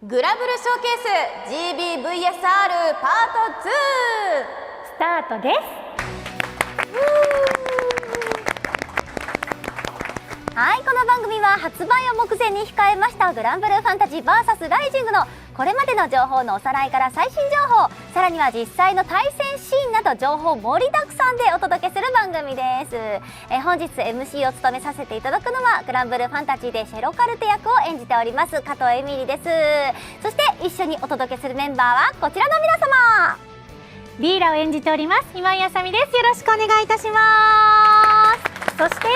グラブルショーケース GBVSR パート2スタートです。はい、この番組は発売を目前に控えましたグランブルーファンタジー VS ライジングのこれまでの情報のおさらいから最新情報、さらには実際の対戦シーンなど情報盛りだくさんでお届けする番組です。本日 MC を務めさせていただくのはグランブルーファンタジーでシェロカルテ役を演じております加藤エミリです。そして一緒にお届けするメンバーはこちらの皆様。リーラを演じております今井あさみです。よろしくお願いいたします。そして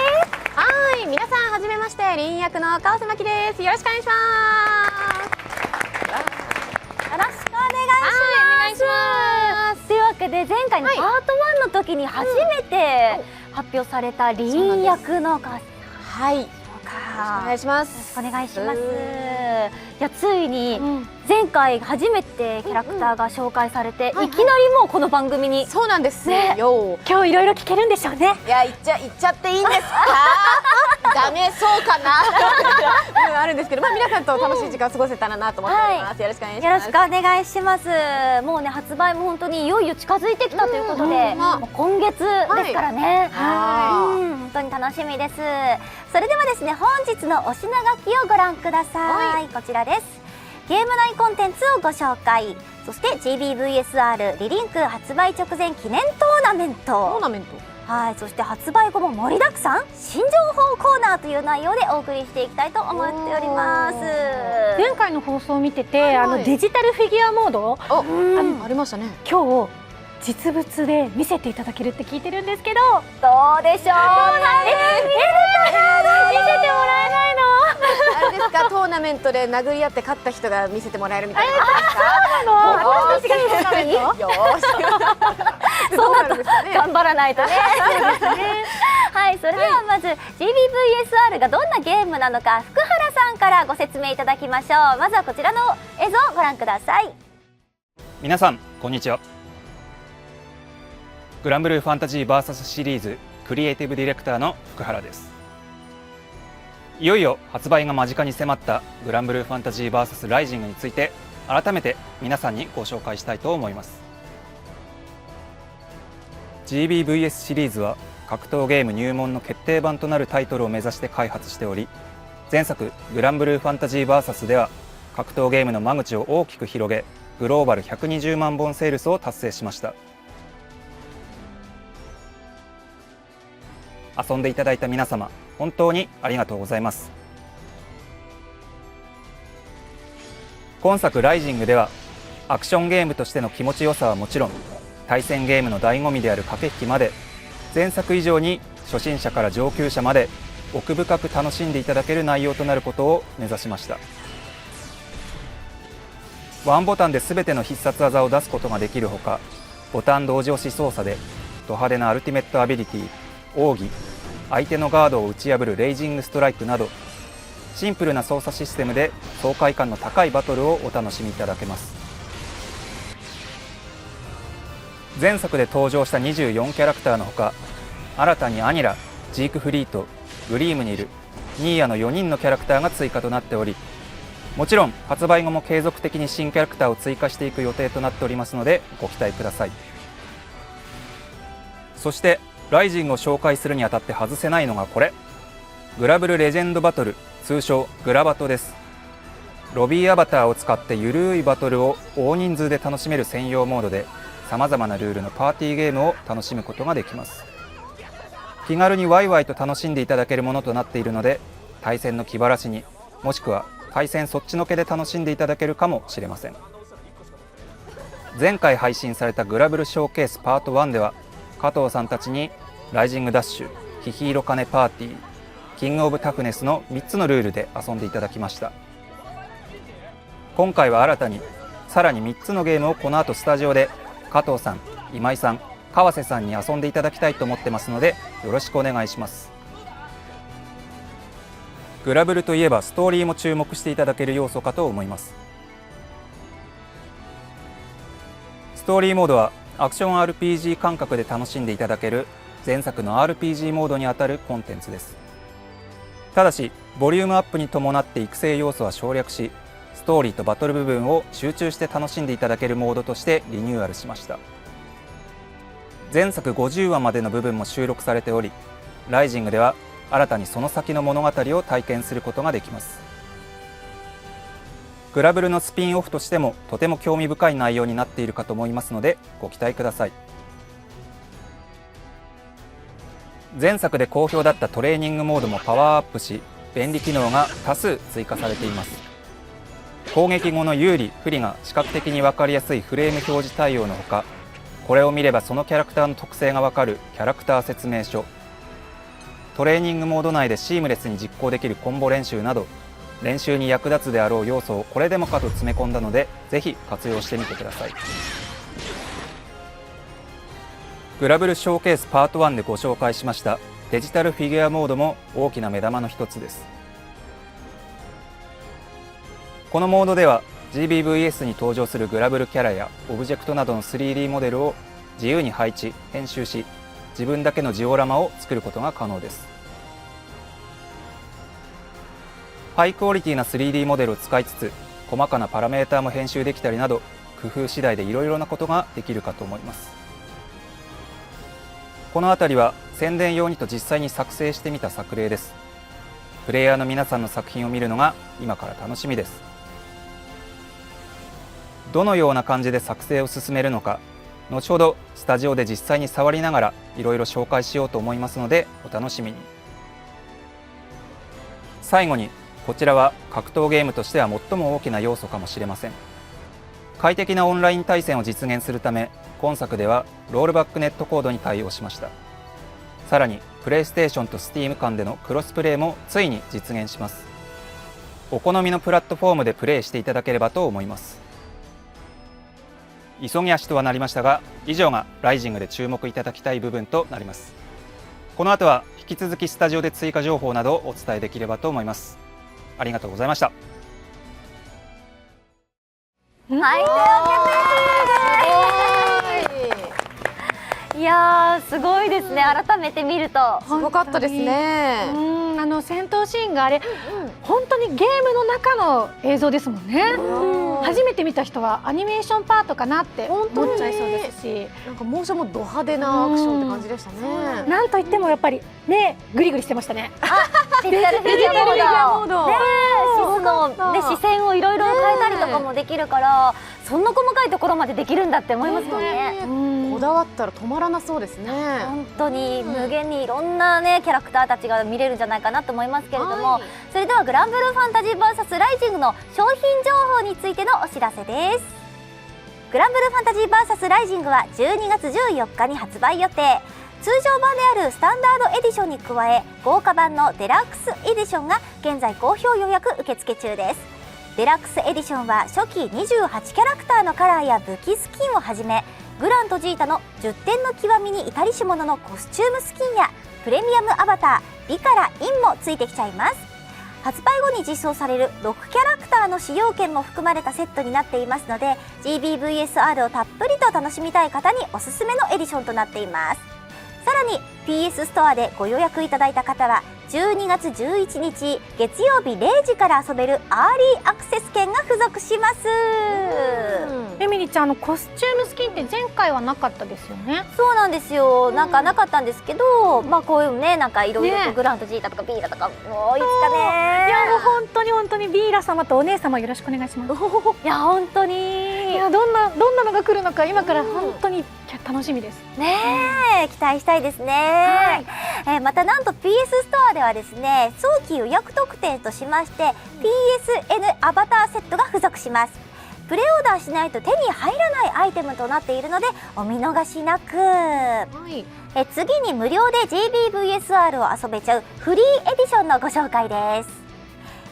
皆さんはじめまして、リン役の川瀬真希です。よろしくお願いします。よろしくお願いします。というわけで前回のパート1の時に初めて発表されたリン役の川瀬はい、お願いしまよす。ろしくお願いします。いや、ついに前回初めてキャラクターが紹介されて、いきなりもうこの番組にそうなんですねよ。今日いろいろ聞けるんでしょうね。いや、言っちゃっていいんですか？ダメそうかな部分あるんですけど、皆さんと楽しい時間を過ごせたらなと思っております。よろしくお願いします。よろしくお願いします。もうね、発売も本当にいよいよ近づいてきたということで、もう今月ですからね。本当に楽しみです。それではですね、本日のお品書きをご覧ください。こちらです。ゲーム内コンテンツをご紹介。そして GBVSR リリンク発売直前記念トーナメント。はい、そして発売後も盛りだくさん新情報コーナーという内容でお送りしていきたいと思っております。前回の放送を見てて、デジタルフィギュアモードありましたね。今日実物で見せていただけるって聞いてるんですけど、どうでしょう。見せてもらえないの？あれですか、トーナメントで殴り合って勝った人が見せてもらえるみたいな。私が見せたらいいの？よーし。そうなると頑張らないとね。はい、それではまず GBVSR がどんなゲームなのか福原さんからご説明いただきましょう。まずはこちらの映像をご覧ください。皆さんこんにちは。グランブルーファンタジー VS シリーズクリエイティブディレクターの福原です。いよいよ発売が間近に迫ったグランブルーファンタジー VS ライジングについて改めて皆さんにご紹介したいと思います。 GBVS シリーズは格闘ゲーム入門の決定版となるタイトルを目指して開発しており、前作グランブルーファンタジー VS では格闘ゲームの間口を大きく広げ、グローバル120万本セールスを達成しました。遊んでいただいた皆様、本当にありがとうございます。今作ライジングではアクションゲームとしての気持ちよさはもちろん、対戦ゲームの醍醐味である駆け引きまで、前作以上に初心者から上級者まで奥深く楽しんでいただける内容となることを目指しました。ワンボタンで全ての必殺技を出すことができるほか、ボタン同時押し操作でド派手なアルティメットアビリティ、奥義、相手のガードを打ち破るレイジングストライクなど、シンプルな操作システムで爽快感の高いバトルをお楽しみいただけます。前作で登場した24キャラクターのほか、新たにアニラ、ジークフリート、グリームニル、ニーヤの4人のキャラクターが追加となっており、もちろん発売後も継続的に新キャラクターを追加していく予定となっておりますのでご期待ください。そしてライジングを紹介するにあたって外せないのがこれ、グラブルレジェンドバトル、通称グラバトです。ロビーアバターを使ってゆるいバトルを大人数で楽しめる専用モードで、さまざまなルールのパーティーゲームを楽しむことができます。気軽にワイワイと楽しんでいただけるものとなっているので、対戦の気晴らしに、もしくは対戦そっちのけで楽しんでいただけるかもしれません。前回配信されたグラブルショーケースパート1では、加藤さんたちにライジングダッシュ、ヒヒーロカネパーティー、キングオブタフネスの3つのルールで遊んでいただきました。今回は新たにさらに3つのゲームをこの後スタジオで加藤さん、今井さん、川瀬さんに遊んでいただきたいと思ってますので、よろしくお願いします。グラブルといえばストーリーも注目していただける要素かと思います。ストーリーモードはアクション RPG 感覚で楽しんでいただける前作の RPG モードにあたるコンテンツです。ただしボリュームアップに伴って育成要素は省略し、スストーリーとバトル部分を集中して楽しんでいただけるモードとしてリニューアルしました。前作50話までの部分も収録されており、ライジングでは新たにその先の物語を体験することができます。グラブルのスピンオフとしてもとても興味深い内容になっているかと思いますのでご期待ください。前作で好評だったトレーニングモードもパワーアップし、便利機能が多数追加されています。攻撃後の有利不利が視覚的に分かりやすいフレーム表示対応のほか、これを見ればそのキャラクターの特性が分かるキャラクター説明書、トレーニングモード内でシームレスに実行できるコンボ練習など、練習に役立つであろう要素をこれでもかと詰め込んだので、ぜひ活用してみてください。グラブルショーケースパート1でご紹介しましたデジタルフィギュアモードも大きな目玉の一つです。このモードでは GBVS に登場するグラブルキャラやオブジェクトなどの 3D モデルを自由に配置・編集し、自分だけのジオラマを作ることが可能です。ハイクオリティな 3D モデルを使いつつ、細かなパラメーターも編集できたりなど、工夫次第でいろいろなことができるかと思います。このあたりは宣伝用にと実際に作成してみた作例です。プレイヤーの皆さんの作品を見るのが今から楽しみです。どのような感じで作成を進めるのか、後ほどスタジオで実際に触りながらいろいろ紹介しようと思いますのでお楽しみに。最後に、こちらは格闘ゲームとしては最も大きな要素かもしれません。快適なオンライン対戦を実現するため、今作ではロールバックネットコードに対応しました。さらにプレイステーションと Steam 間でのクロスプレイもついに実現します。お好みのプラットフォームでプレイしていただければと思います。急ぎ足とはなりましたが、以上がライジングで注目いただきたい部分となります。この後は引き続きスタジオで追加情報などをお伝えできればと思います。ありがとうございました。はい、いやーすごいですね。改めて見るとすごかったですね。戦闘シーンがあれ、本当にゲームの中の映像ですもんね。初めて見た人はアニメーションパートかなって思っちゃいそうですし、なんかモーションもド派手なアクションって感じでしたね。なんといってもやっぱり目グリグリしてましたね。デジタルフィギュアモード、視線をいろいろ変えたりとかもできるから、そんな細かいところまでできるんだって思いますもんね。こだわったら止まらなそうですね。本当に無限にいろんなねキャラクターたちが見れるんじゃないかなと思いますけれども、それではグランブルーファンタジー VS ライジングの商品情報についてのお知らせです。グランブルーファンタジー VS ライジングは12月14日に発売予定。通常版であるスタンダードエディションに加え、豪華版のデラックスエディションが現在好評予約受付中です。デラックスエディションは初期28キャラクターのカラーや武器スキンをはじめ、グランとジータの10点の極みに至りし者のコスチュームスキンやプレミアムアバタービカラインもついてきちゃいます。発売後に実装される6キャラクターの使用券も含まれたセットになっていますので、 GBVSR をたっぷりと楽しみたい方におすすめのエディションとなっています。さらに PS ストアでご予約いただいた方は12月11日月曜日0時から遊べるアーリーアクセス券が付属します。エミリちゃん、コスチュームスキンって前回はなかったですよね。そうなんですよ、なんかなかったんですけど、まあこういうね、なんかいろいろとグラントジータとかビーラとか、もういつかね。いやもう本当にビーラ様とお姉様よろしくお願いします。いや本当に、いやどんなのが来るのか今から本当に楽しみですね。期待したいですね。またなんと PS ストアではですね、早期予約特典としまして PSN アバターセットが付属します。プレオーダーしないと手に入らないアイテムとなっているのでお見逃しなく。次に無料で GBVSR を遊べちゃうフリーエディションのご紹介です。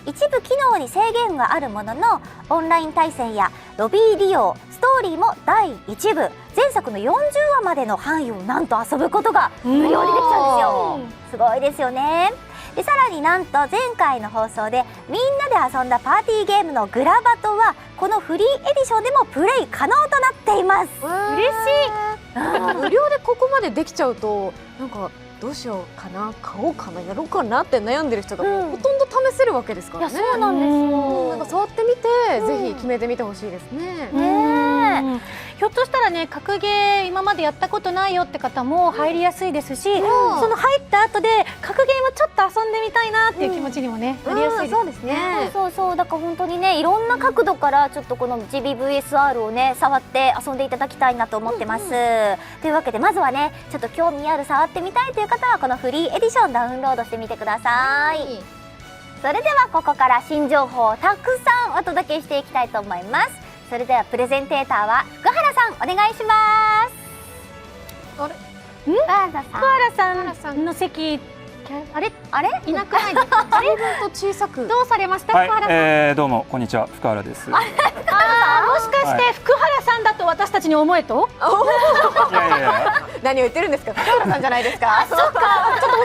一部機能に制限があるものの、オンライン対戦やロビー利用、ストーリーも第1部前作の40話までの範囲をなんと遊ぶことが無料でできちゃうんですよ。すごいですよね。でさらになんと前回の放送でみんなで遊んだパーティーゲームのグラバトはこのフリーエディションでもプレイ可能となっています。嬉しい。無料でここまでできちゃうとなんかどうしようかな、買おうかな、やろうかなって悩んでる人がもううんほとんど試せるわけですかいやらね。そうなんですよ。なんか触ってみて、ぜひ決めてみてほしいですね。ねひょっとしたらね、格ゲー今までやったことないよって方も入りやすいですし、その入った後で格ゲーもちょっと遊んでみたいなっていう気持ちにもね、なりやすいです。そうですね。そうそうだから本当にねいろんな角度からちょっとこの GBVSR をね触って遊んでいただきたいなと思ってます、というわけでまずはねちょっと興味ある触ってみたいという方はこのフリーエディションダウンロードしてみてください、それではここから新情報をたくさんお届けしていきたいと思います。それではプレゼンテーターは福原さんお願いします。あれ福原さん福原さんの席、あれいなくないですか？随分と小さく。どうされました、はい福原さん？どうもこんにちは、福原です。いもしかして福原さんだと私たちに思えと？やいやいや、何を言ってるんですか、福原さんじゃないですか。ちょっとお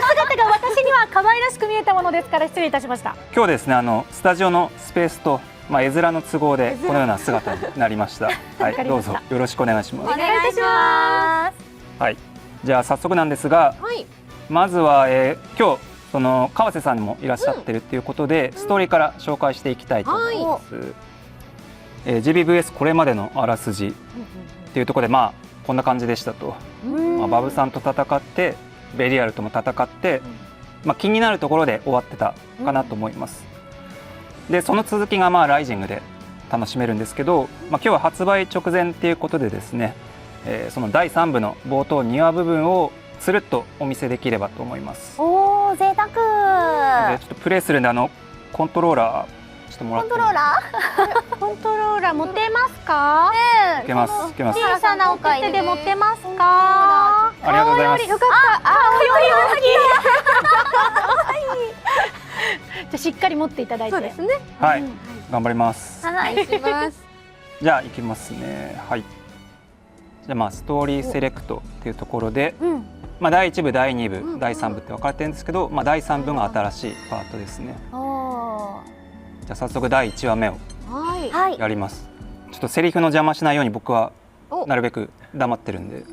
姿が私には可愛らしく見えたものですから失礼いたしました。今日ですね、スタジオのスペースと、絵面の都合でこのような姿になりました。はい、どうぞよろしくお願いします。お願いします。はい、じゃあ早速なんですが、はい。まずは、今日その川瀬さんにもいらっしゃってるっていうことで、ストーリーから紹介していきたいと思います。GBVS これまでのあらすじっていうところで、こんな感じでしたと。バブさんと戦ってベリアルとも戦って、気になるところで終わってたかなと思います。でその続きがライジングで楽しめるんですけど、今日は発売直前っていうことでですね、その第3部の冒頭2話部分をつるっとお見せできればと思います。おー贅沢。でちょっとプレイするんでコントローラーちょっともらってもコントローラコントローラー持てますか？いけますいけます。小さなお手で持てますか？あありがとうございます。よかった。かよりじゃあしっかり持っていただいて。そうですね。はい、頑張ります。はいします。じゃあいきますね。はい。じゃあストーリーセレクトっていうところで、第1部第2部第3部って分かれてるんですけど、第3部が新しいパートですね。おじゃあ早速第1話目をはい。はいやります。ちょっとセリフの邪魔しないように僕はおなるべく黙ってるんで。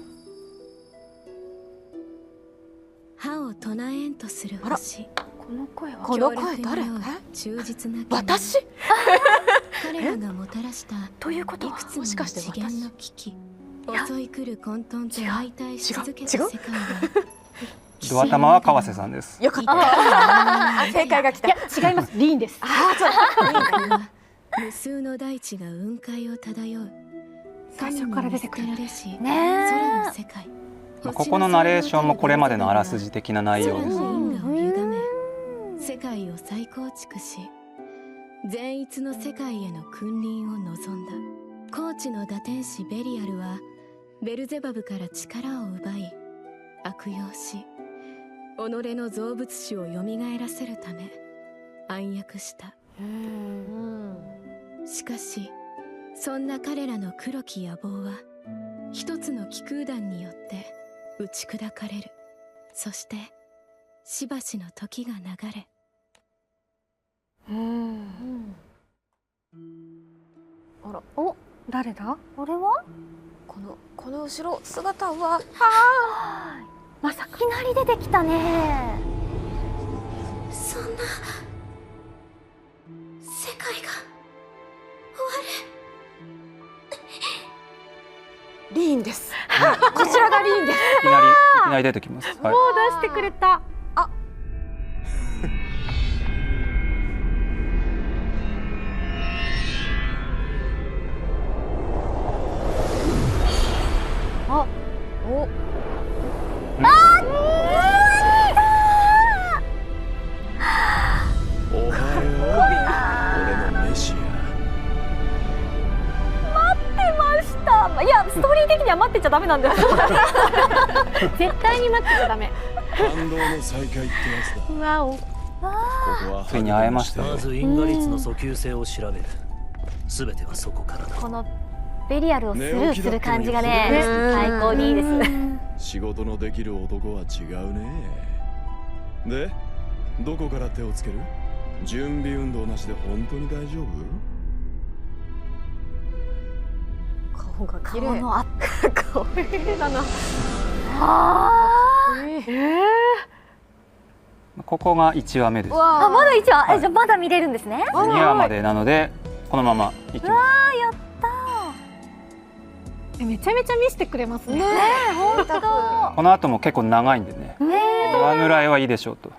歯を唱えんとする星。この声はこの声誰？忠実な私？彼らがもたらしたということはいくつものもしかして次元の危機。襲い来る混沌と相対し続けた違う世界はドア玉は川瀬さんです。よかった。正解が来た。いや違います。リーンです。無数の大地が雲海を漂う最初から出てくる神に見捨てられしね空の世界。ここのナレーションもこれまでのあらすじ的な内容です。空の因果を歪め世界を再構築し善逸の世界への君臨を望んだ。高知の打天使ベリアルはベルゼバブから力を奪い悪用し己の造物主を蘇らせるため暗躍した。しかしそんな彼らの黒き野望は一つの気空弾によって打ち砕かれる。そしてしばしの時が流れ、あら、お、誰だ？これはこの後ろ姿はまさかいきなり出てきたね。そんな世界が終わる。リーンです。こちらがリーンです。いきなり出てきます。はい。もう出してくれた。お、おはよう、俺のメシました。いやストーリー的には待ってちゃダメなんだよ。絶対に待ってちゃダメ。ア感動の再会ってやつだ。わお。ここはついに会えましたねまず因果率の訴求性を調べる。すべてはそこからだ。このベリアルをスルーする感じがね最高にいいです。仕事のできる男は違うね。で、どこから手をつける？準備運動なしで本当に大丈夫？顔が綺麗。顔のアップ顔綺麗だな。はここが1話目です。あ、まだ1話、はいじゃあまだ見れるんですね。 2話までなのでこのままいきます。やっためちゃめちゃ見せてくれますね。ー。本当だ。この後も結構長いんでね、2話ぐらいはいいでしょうと。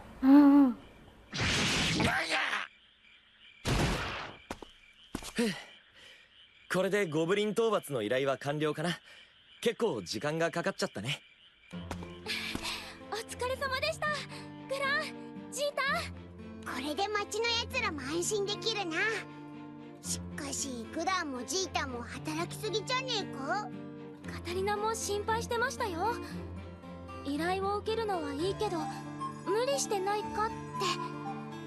これでゴブリン討伐の依頼は完了かな。結構時間がかかっちゃったね。お疲れ様でした。グラン、ジータ。これで町のやつらも安心できるな。しかしグランもジータも働きすぎじゃねえか。カタリナも心配してましたよ。依頼を受けるのはいいけど無理してないかって。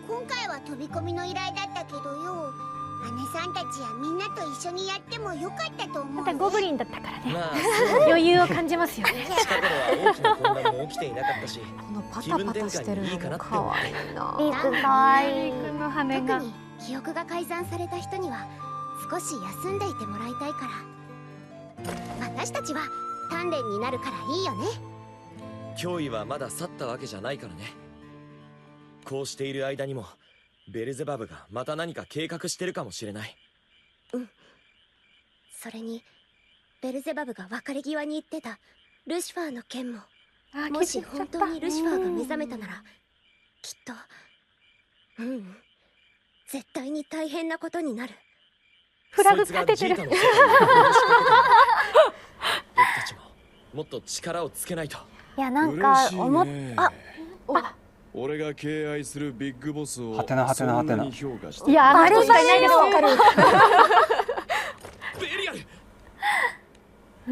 今回は飛び込みの依頼だったけどよ、姉さんたちやみんなと一緒にやってもよかったと思う。またゴブリンだったからね。まあ余裕を感じますよね。近くでは大きな混乱も起きていなかったし、このパタパタしてるのも可愛いな。リー君かわいい。この羽が特に記憶が改ざんされた人には少し休んでいてもらいたいから。私たちは鍛錬になるからいいよね。脅威はまだ去ったわけじゃないからね。こうしている間にもベルゼバブがまた何か計画してるかもしれない。それにベルゼバブが別れ際に言ってたルシファーの件も、もし本当にルシファーが目覚めたならきっと絶対に大変なことになる。フラグ立ててる。そいつがジータの世界に殺しかけたんだ。僕たちももっと力をつけないと。いやなんか嬉しいね。あ俺が敬愛するビッグボスをはてなはてなはてなそんに評価していや、あの人しかいないです。わかる。ベリアル。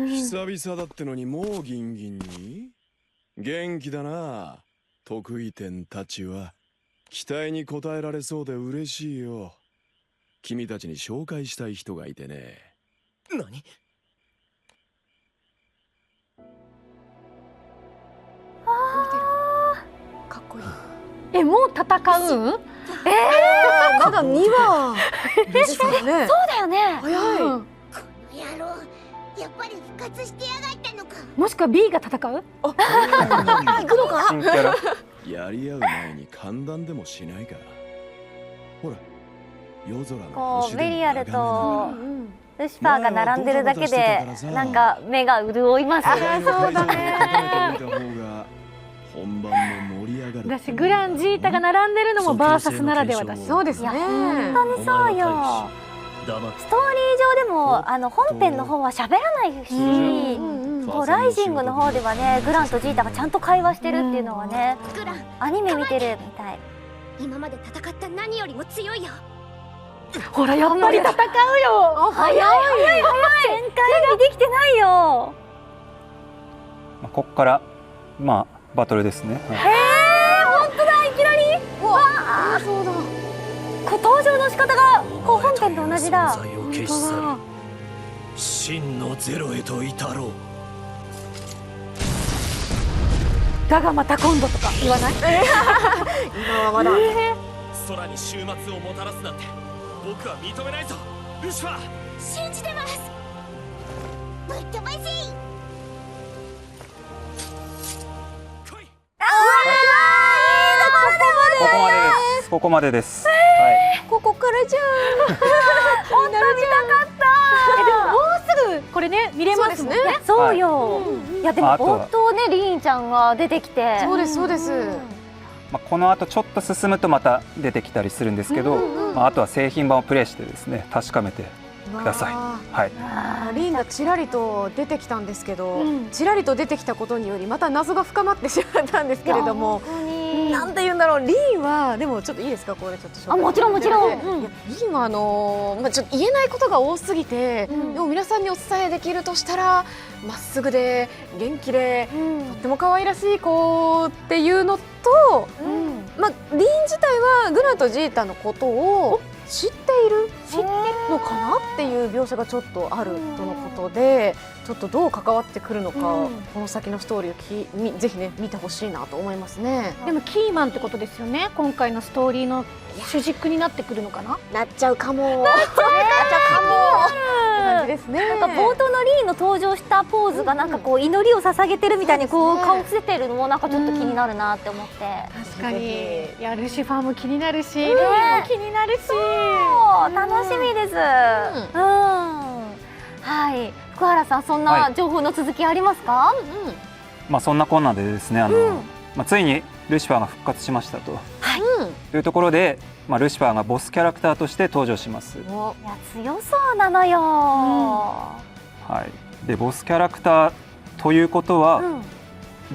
久々だってのにもうギンギンに元気だな。得意点たちは期待に応えられそうで嬉しいよ。君たちに紹介したい人がいてね。何？かっこいい。え、もう戦うん？まだ2話ですよね。そうだよね。早い。うん野郎、やっぱり復活してやがったのか。もしくは B が戦う？行くのか。新キャラ。やり合う前に歓談でもしないか。ほら、夜空のこ星でもうベリアルと眺ルシファーが並んでるだけでなんか目が潤います。めながらそうだね。本番も盛り上がる。だしグランジータが並んでるのもバーサスならではだし。そうですね。本当にそうよ。黙ってストーリー上でも本編の方は喋らないし、こうライジングの方ではねグランとジータがちゃんと会話してるっていうのはね、グラン、アニメ見てるみたい。今まで戦った何よりも強いよ。ほらやっぱり戦うよ。早い展開ができてないよ。ここからまあバトルですね。本当だ、いきなり。わあ、そうだ。こう登場の仕方がこう本編と同じだ。存在を消し去り真のゼロへと至ろう。だがまた今度とか言わない？今はまだ。空に終末をもたらすなんて僕は認めないぞ。ルシファー、信じてます。ぶっ飛ばし。来い。ここまでです。ここからじゃん。本当見たかった。でももうすぐこれね見れますもんね。そうよ。いやでもあとは冒頭ねリーンちゃんが出てきて。そうですそうです。まあこの後ちょっと進むとまた出てきたりするんですけど、まああとは製品版をプレイしてですね確かめてください。はい。リーンがちらりと出てきたんですけど、ちらりと出てきたことによりまた謎が深まってしまったんですけれども、なんて言うんだろう。リーンはでもちょっといいですか、これちょっと紹介。あ、もちろんもちろん。いやリーンはまあちょっと言えないことが多すぎて、でも皆さんにお伝えできるとしたら、まっすぐで元気で、とっても可愛らしい子っていうのと、まあリーン自体はグランとジータのことを知っているのかなっていう描写がちょっとあるとのことで、ちょっとどう関わってくるのか、この先のストーリーをぜひね見てほしいなと思いますね。でもキーマンってことですよね。今回のストーリーの主軸になってくるのかな。なっちゃうかも。なっちゃうかも。って感じですね。なんか冒頭のリーの登場したポーズがなんかこう祈りを捧げてるみたいにこう顔つけてるのもなんかちょっと気になるなって思って、確かにいやルシファーも気になるし、レイも気になるし、そう楽しみです。はい、福原さん、そんな情報の続きありますか？そんなこんなでですね、ついにルシファーが復活しましたと、というところで、ルシファーがボスキャラクターとして登場します。いや強そうなのよ。はい、でボスキャラクターということは、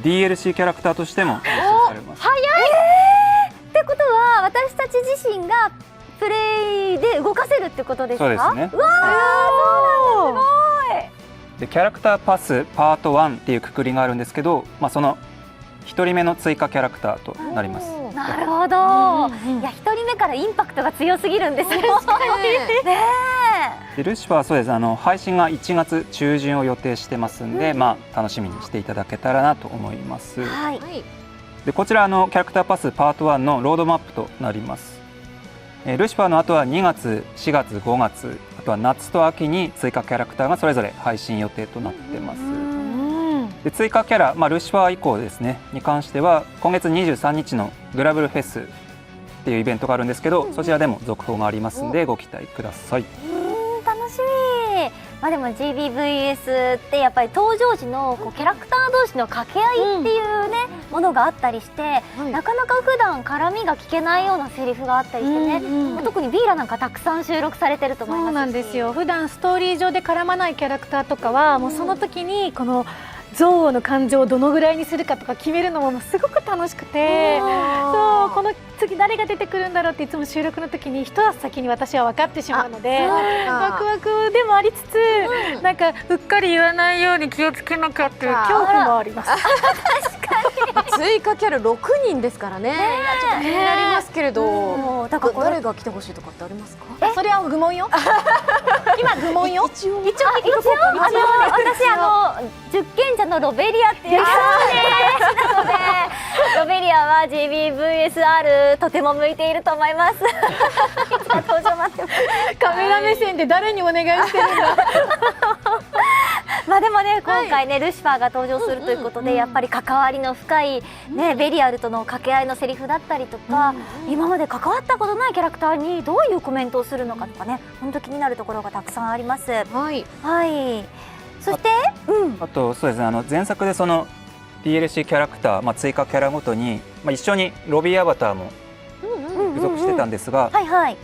DLC キャラクターとしても実装されます。早い、ってことは私たち自身がプレイで動かせるってことですか？そうですね。うわー、そうなんだ、すごい。でキャラクターパスパート1っていうくくりがあるんですけど、その1人目の追加キャラクターとなります。なるほど、いや1人目からインパクトが強すぎるんですよ。ねでルシファーはそうです、配信が1月中旬を予定してますんで、楽しみにしていただけたらなと思います。はい、でこちらキャラクターパスパート1のロードマップとなります。ルシファーの後は2月、4月、5月、あとは夏と秋に追加キャラクターがそれぞれ配信予定となってます。で追加キャラ、ルシファー以降ですねに関しては今月23日のグラブルフェスっていうイベントがあるんですけど、そちらでも続報がありますんでご期待ください。楽しみ。でも GBVS ってやっぱり登場時のこうキャラクター同士の掛け合いっていうね、ものがあったりして、なかなか普段絡みが聞けないようなセリフがあったりしてね、特にビーラなんかたくさん収録されてると思いますし。そうなんですよ。普段ストーリー上で絡まないキャラクターとかは、もうその時にこの憎悪の感情をどのぐらいにするかとか決めるのもすごく楽しくて、そうこの次誰が出てくるんだろうっていつも収録の時に一足先に私は分かってしまうので、ワクワクでもありつつ、なんかうっかり言わないように気をつけなきゃっていう恐怖もあります。確かに追加キャラ6人ですからね、ちょっと気になりますけれど、誰が来てほしいとかってありますか？それは愚問よ。今愚問よ。一応私十賢者のロベリアっていう人なので、ロベリアは GBVSR とても向いていると思います。登場待ってます。カメラ目線で誰にお願いしてるんだ。でもね、今回ね、ルシファーが登場するということで、やっぱり関わりの深いね、ベリアルとの掛け合いのセリフだったりとか、今まで関わったことないキャラクターにどういうコメントをするのかとかね、本当気になるところがたくさんあります。はい。そして、あとそうですね、前作でその DLC キャラクター、追加キャラごとに、一緒にロビーアバターも付属してたんですが、そ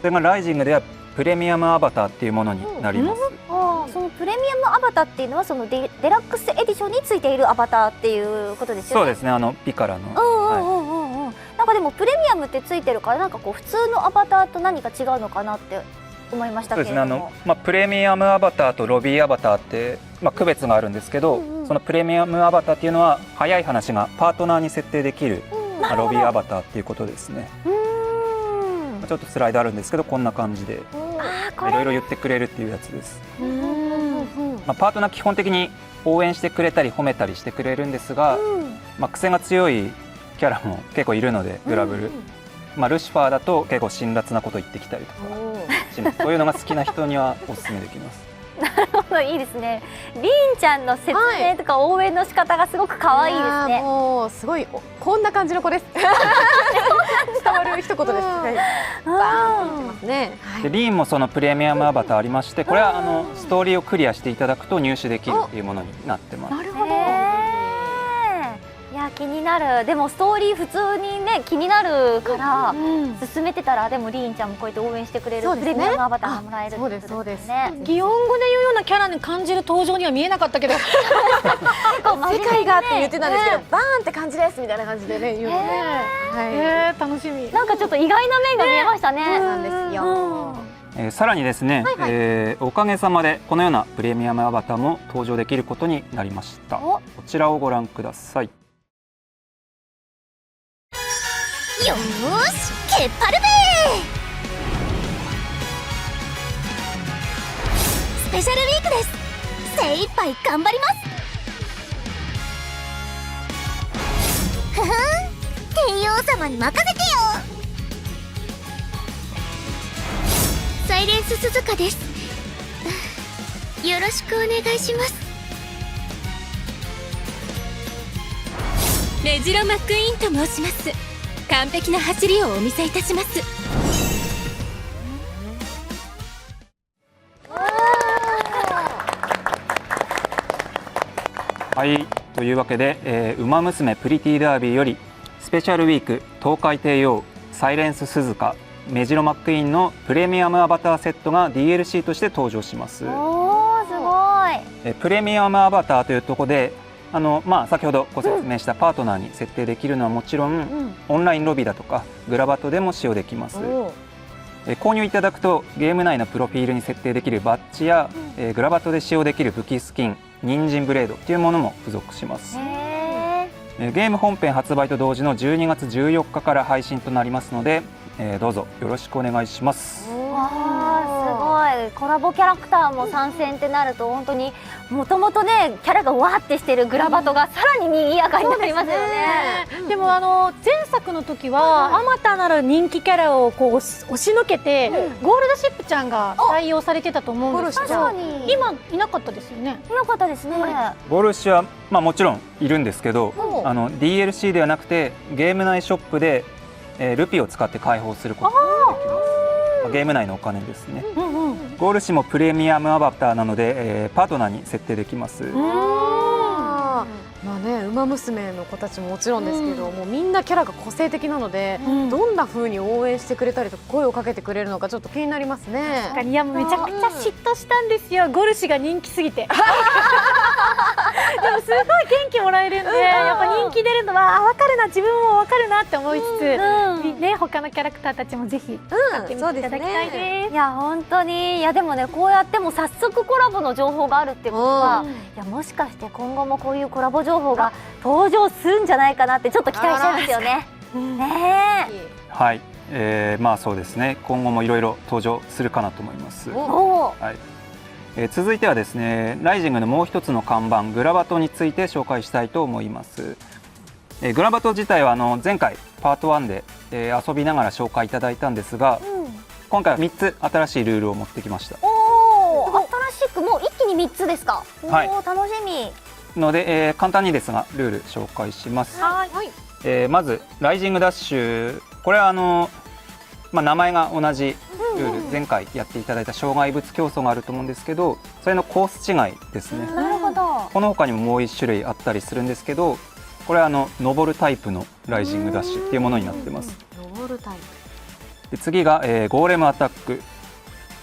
れがライジングではプレミアムアバターっていうものになります。そのプレミアムアバターっていうのはそのデラックスエディションについているアバターっていうことですよね。そうですね、ピカラの。なんかでもプレミアムってついてるから、なんかこう普通のアバターと何か違うのかなって思いましたけれども。そうですね、プレミアムアバターとロビーアバターって、区別があるんですけど、そのプレミアムアバターっていうのは早い話がパートナーに設定できる、ロビーアバターっていうことですね。ちょっとスライドあるんですけど、こんな感じでいろいろ言ってくれるっていうやつです。パートナー基本的に応援してくれたり褒めたりしてくれるんですが、癖が強いキャラも結構いるので、グラブル、ルシファーだと結構辛辣なこと言ってきたりとか、そういうのが好きな人にはおすすめできます。なるほど、いいですね。りんちゃんの説明とか応援の仕方がすごく可愛いですね。もうすごいこんな感じの子です。伝わる一言です。バーンと言ってますね。でリーンもそのプレミアムアバターありまして、これはストーリーをクリアしていただくと入手できるっていうものになってます。なるほど。いや気になる。でもストーリー普通にね気になるから進めてたら、でもりんちゃんもこうやって応援してくれるプレミアムアバターがもらえるってことですね。擬音語で言うようなキャラに感じる登場には見えなかったけど、世界がって言ってたんですけど、バーンって感じですみたいな感じでね言うのね。楽しみ。なんかちょっと意外な面が見えましたね。そうなんですよ。さらにですね、おかげさまでこのようなプレミアムアバターも登場できることになりました。こちらをご覧ください。よーし、けっぱるべー。スペシャルウィークです。精一杯頑張ります。ふふん、天王様に任せてよ。サイレンス鈴鹿です。よろしくお願いします。メジロマックイーンと申します。完璧な走りをお見せいたします。はい、というわけで、ウマ娘プリティダービーよりスペシャルウィーク東海帝王サイレンス鈴鹿メジロマックイーンのプレミアムアバターセットが DLC として登場します。おー、すごい。プレミアムアバターというところで先ほどご説明したパートナーに設定できるのはもちろん、オンラインロビーだとかグラバットでも使用できます。購入いただくとゲーム内のプロフィールに設定できるバッジや、グラバットで使用できる武器スキン、人参ブレードというものも付属します。ゲーム本編発売と同時の12月14日から配信となりますので、どうぞよろしくお願いします。わー、すごい。コラボキャラクターも参戦ってなると本当にもともとねキャラがわーってしてるグラバトがさらに賑やかになりますよね。でも前作の時はあまたなる人気キャラをこう押しのけて、ゴールドシップちゃんが採用されてたと思うんですけど、今いなかったですよね。いなかったですね。ゴールシはもちろんいるんですけど、DLC ではなくてゲーム内ショップで、ルピを使って開放することができます。ゲーム内のお金ですね。ゴールシもプレミアムアバターなので、パートナーに設定できます。ウマ娘の子たちももちろんですけど、もうみんなキャラが個性的なので、どんな風に応援してくれたりとか声をかけてくれるのかちょっと気になりますね。確かに、いやめちゃくちゃ嫉妬したんですよ、ゴルシが人気すぎて。でもすごい元気もらえるんで、やっぱ人気出るのは分かるな、自分も分かるなって思いつつ、他のキャラクターたちもぜひ使ってみていただきたいです。いや本当に、いやでもね、こうやっても早速コラボの情報があるってことは、いやもしかして今後もこういうコラボ情報が登場するんじゃないかなってちょっと期待しちゃいますよね。はい、そうですね。今後もいろいろ登場するかなと思います。続いてはですね、ライジングのもう一つの看板グラバトについて紹介したいと思います。グラバト自体は前回パート1で、遊びながら紹介いただいたんですが、今回は3つ新しいルールを持ってきました。新しくもう一気に3つですか。はい、楽しみので、簡単にですがルール紹介します。まずライジングダッシュ、これは名前が同じルール、前回やっていただいた障害物競争があると思うんですけど、それのコース違いですね。なるほど。この他にももう1種類あったりするんですけど、これは登るタイプのライジングダッシュっていうものになってます。登るタイプで、次が、ゴーレムアタック。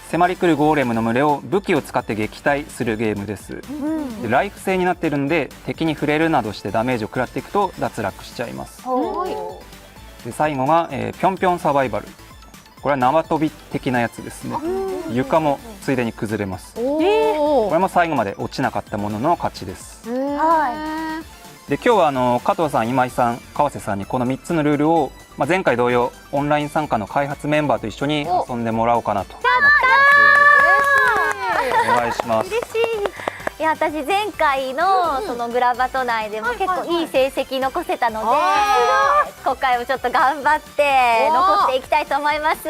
迫り来るゴーレムの群れを武器を使って撃退するゲームです。で、ライフ制になっているので、敵に触れるなどしてダメージを食らっていくと脱落しちゃいます。で、最後が、ぴょんぴょんサバイバル。これは縄跳び的なやつですね。床もついでに崩れます。これも最後まで落ちなかったものの勝ちです。で、今日は加藤さん、今井さん、川瀬さんにこの3つのルールを、前回同様オンライン参加の開発メンバーと一緒に遊んでもらおうかなと思ってます。お願いします。嬉しい。いや、私前回のそのグラバト内でも結構いい成績残せたので、今回もちょっと頑張って残っていきたいと思います。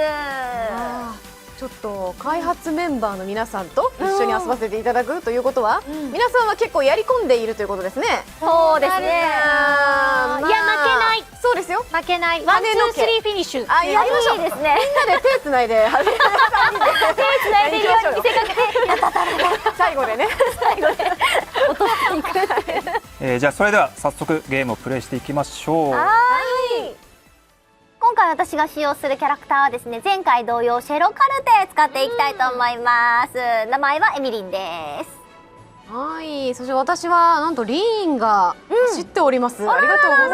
ちょっと開発メンバーの皆さんと一緒に遊ばせていただくということは、皆さんは結構やり込んでいるということですね。そうですね。いや、負けない。そうですよ、負けない。ワンツースリーフィニッシュ。やりましょう。いいですね。みんなで手つないで手つないでいるように見せかけて最後でね、最後で落としていく。じゃあそれでは早速ゲームをプレイしていきましょう。今回私が使用するキャラクターはですね、前回同様シェロカルテ使っていきたいと思います。名前はエミリンです。はい、そして私はなんとリーンが知っております。ありがとうござい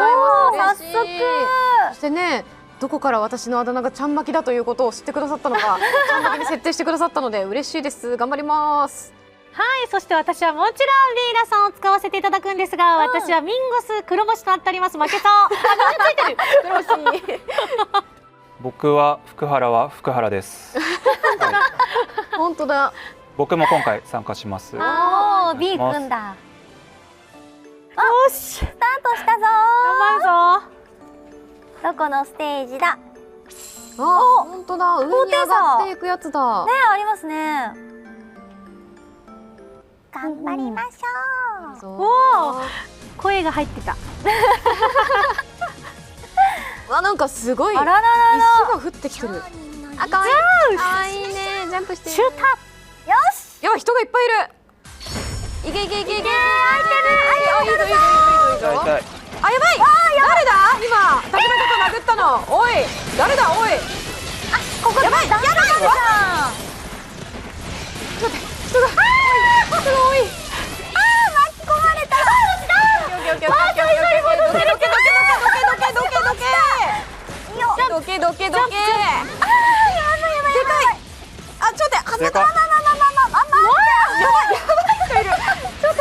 ます。早速。そしてね、どこから私のあだ名がちゃんまきだということを知ってくださったのか、ちゃんまきに設定してくださったので嬉しいです。頑張ります。はい、そして私はもちろんリーラさんを使わせていただくんですが、私はミンゴス黒星となっております。負けそう。黒星。僕は福原です。本当だ。僕も今回参加します。おー、B 君だ。よし、スタートしたぞー。頑張るぞ。どこのステージだ。本当だ。上に上がっていくやつだ。ね、ありますね。頑張りましょう。おお。声が入ってた。わ、なんかすごい。あらららら。石が降ってきてる。あ、可愛い。可愛いね。ジャンプしてる。シュータよし。やばい、人がいっぱいいる。いけいけいけいけ。あ、いいぞいいぞいいぞいいぞ。痛い痛い。あ、やばい。誰だ？今、竹のこと殴ったの。おい、誰だ？おい。ここやばい。やばい。ちょっと待って、人が。人が多い。巻き込まれた。どけどけどけどけどけどけどどけどけどけ。でかい。あ、ちょっと待って。正解。やばい人いる。ちょっと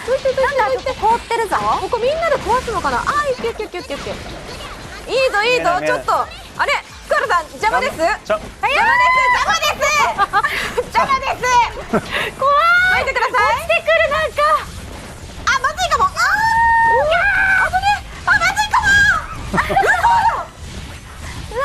どいてどいてどいて。凍ってるぞ。ここみんなで壊すのかな。あ、いけいけいけいけいけ。いいぞいいぞ。ちょっとあれ、福原さん邪魔です。邪魔です。怖い。どいてください。落ちてくるなんか。あ、まずいかも。あぶね。あ、まずいかも。うわ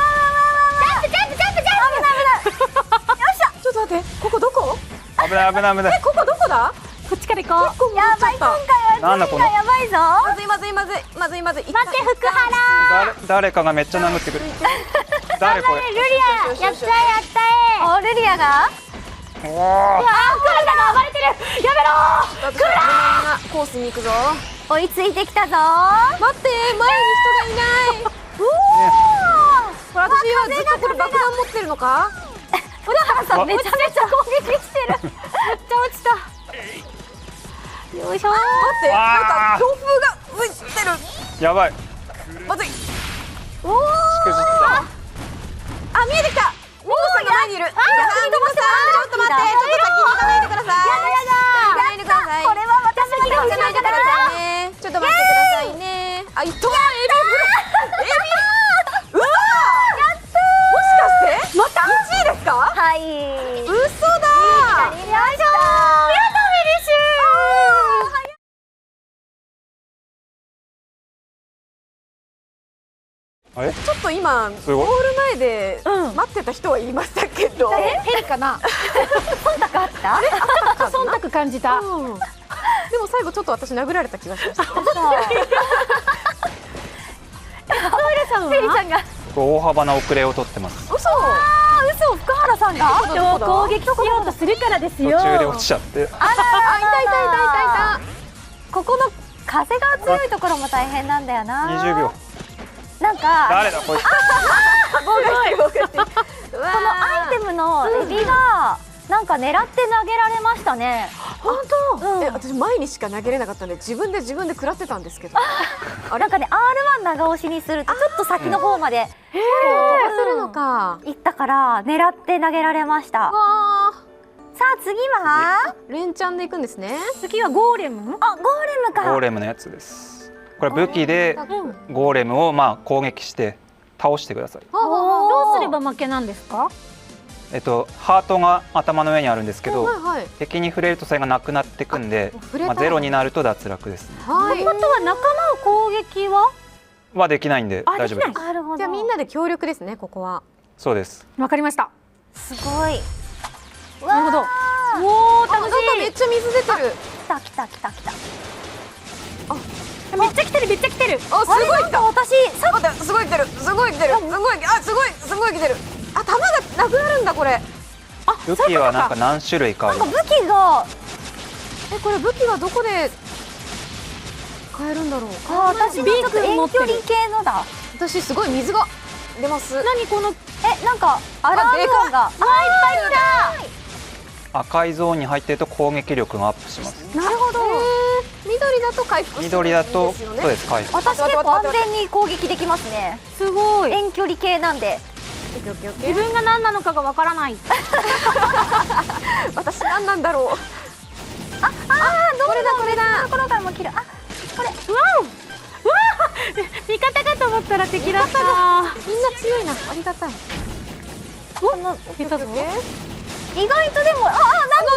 ジャンプジャンプジャンプジャンプ。危ない危ない。よっしゃ。ちょっと待って、ここどこ？危ない危ない危ない。ここどこだ？こっちから行こう。やばい、今回は順位がやばいぞ。まずいまずいまずいまずいまずい。待って、福原。誰かがめっちゃ殴ってくる。誰これ。ルリア、やったやったお、ルリアが。おお。クーラが暴れてる。やめろ。クーラーコースに行くぞ。追いついてきたぞ。待って、前に人がいない。おお。これ私はずっとこれ爆弾持ってるのか？福原さんめちゃめちゃ攻撃してる。めっちゃ落ちた。よいしょ。待って、なんか強風が吹いてる。やばい。まずい。おお。しくじった。あ、見えてきた。ミコさんが前にいる。ミコさん、ちょっと待って、ちょっと先に行かないでください。行かないでください。これは私が行かないでくださいね。ちょっと待ってくださいね。あ、人がエビ。嘘。やった。もしかしてまた1位ですか？はい。嘘だ。よいしょ。やったフィニッシュ。あれ？ちょっと今すごいゴール前で待ってた人はいましたけど。ヘリかな。忖度あった？忖度感じた。でも最後ちょっと私殴られた気がしました。フェリさんが。大幅な遅れを取ってます。嘘。嘘、福原さんが。攻撃しようとするからですよ。途中で落ちちゃって。あ、いたいたいたいたいた。ここの風が強いところも大変なんだよな。 20秒。なんか誰だこいつ。妨害してる妨害してる。このアイテムのエビがなんか狙って投げられましたね。本当？私前にしか投げれなかったんで自分で食らってたんですけど。なんかね R1 長押しにするとちょっと先の方まで飛ばせるのか。行ったから狙って投げられました。わあ。さあ次は連チャンで行くんですね。次はゴーレム。あ、ゴーレムか。ゴーレムのやつです。これ武器でゴーレムをまあ攻撃して倒してください。どうすれば負けなんですか？ハートが頭の上にあるんですけど、はいはい。敵に触れるとそれがなくなってくんで、触れたらゼロになると脱落ですね。はい。ということは仲間を攻撃はできないんで大丈夫です。なるほど。じゃあみんなで協力ですね、ここは。そうです。わかりました。すごい。なるほど。おお、楽しい。めっちゃ水出てる。来た来た来た来た。めっちゃ来てるめっちゃ来てる。あ、すごい来た。私さ待って、すごい来てる。すごい来てる。すごい、あ、すごい来てる。あ、弾がなくなるんだこれ。武器はなんか何種類かある。武器がこれ武器はどこで買えるんだろう。私ビーク遠距離系のだ。私すごい水が出ます。何このなんかアラーム音がいっぱいいた。赤いゾーンに入ってると攻撃力がアップします。なるほど。緑だと回復する。緑だとですよね。そうです回復。私結構安全に攻撃できますね。すごい。遠距離系なんで。自分が何なのかがわからない。私何なんだろう。これだこれだ。このからも切る。あ、これ。味方かと思ったら敵だった。みんな強いな。ありがたい。出たぞ。意外とでも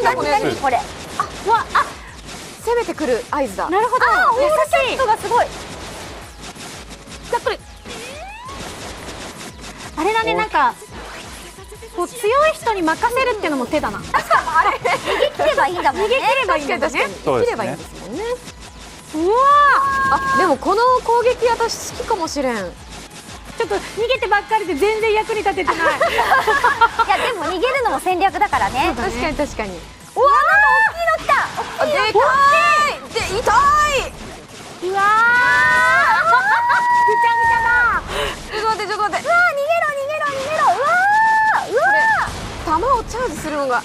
何これ。攻めてくる合図だ。なるほど。優しい人がすごい。ざっくり。あれだね、なんかこう強い人に任せるっていうのも手だな。逃げ切ればいいんだもんね。逃げ切ればいいんだね。できればいいんですもんね。うわあ、でもこの攻撃私好きかもしれん。ちょっと逃げてばっかりで全然役に立ててない。いやでも逃げるのも戦略だからね。確かに確かに。うわー、なんか大きいの来た。でかい。で痛い。うわーぐちゃぐちゃだ。ちょっと待ってちょっと待って。うわー、逃げろ。うわー、うわー。弾をチャージするのが大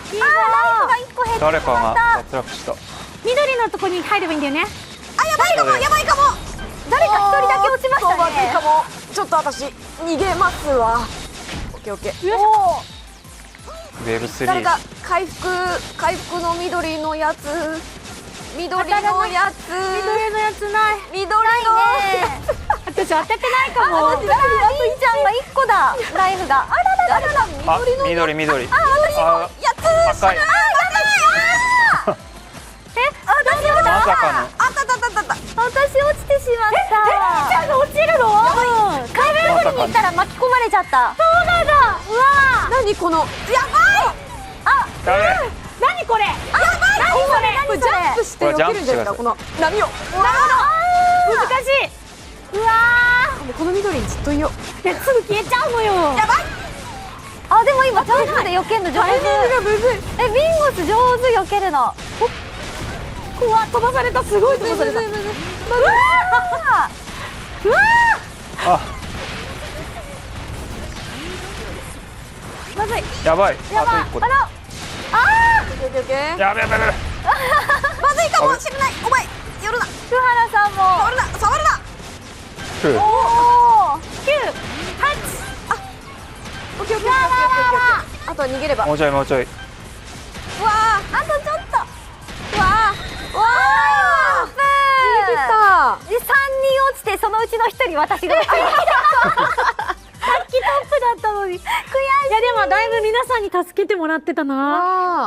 きいぞ。ライフが1個減ってしま誰かがった。脱落した。緑のとこに入ればいいんだよね。あ、やばいかも。誰か1人だけ落ちましたまずいね。かも。ちょっと私逃げますわ。オッケーオッケー。おウェーブ3。誰か回復の緑のやつ。緑のやつ。緑のやつない。緑の。私当たってないかも。あ、みーちゃんが1個だ。ライフが。あらららら。あ、緑。あ、私もあ、やつ。赤い。私落ちまさかの。あったあったあったあった。私落ちてしまった。ちゃんが落ちるの？回復取りに行ったら巻き込まれちゃった。そうなんだ。うわ何この。やばい。ダメ。何これ？これジャンプして避けるんじゃないですかこの波を。難しい。うわもうこの緑にずっといよう。ー。すぐ消えちゃうのよ。あ、でも今チャンスで避けるの上手。タイミングがむずい。え、ビンゴス上手避けるの。うわ飛ばされた。すごい飛ばされた。うわあ、まずい。やばい。やばい。あと1個だ。あら。オッケーオッケー。やべ。まずいかもしれない。お前寄るな。福原さんも。触るな。触るな。ふう。おお。9、8。オッケーオッケーオッケーオッケーオッケー。あとは逃げれば。もうちょい。うわー、あとちょっと。わあ。わあ。逃げ切た。で、3人落ちて、そのうちの1人私が落ちた。さっきトップだったのに。いやでもだいぶ皆さんに助けてもらってたな。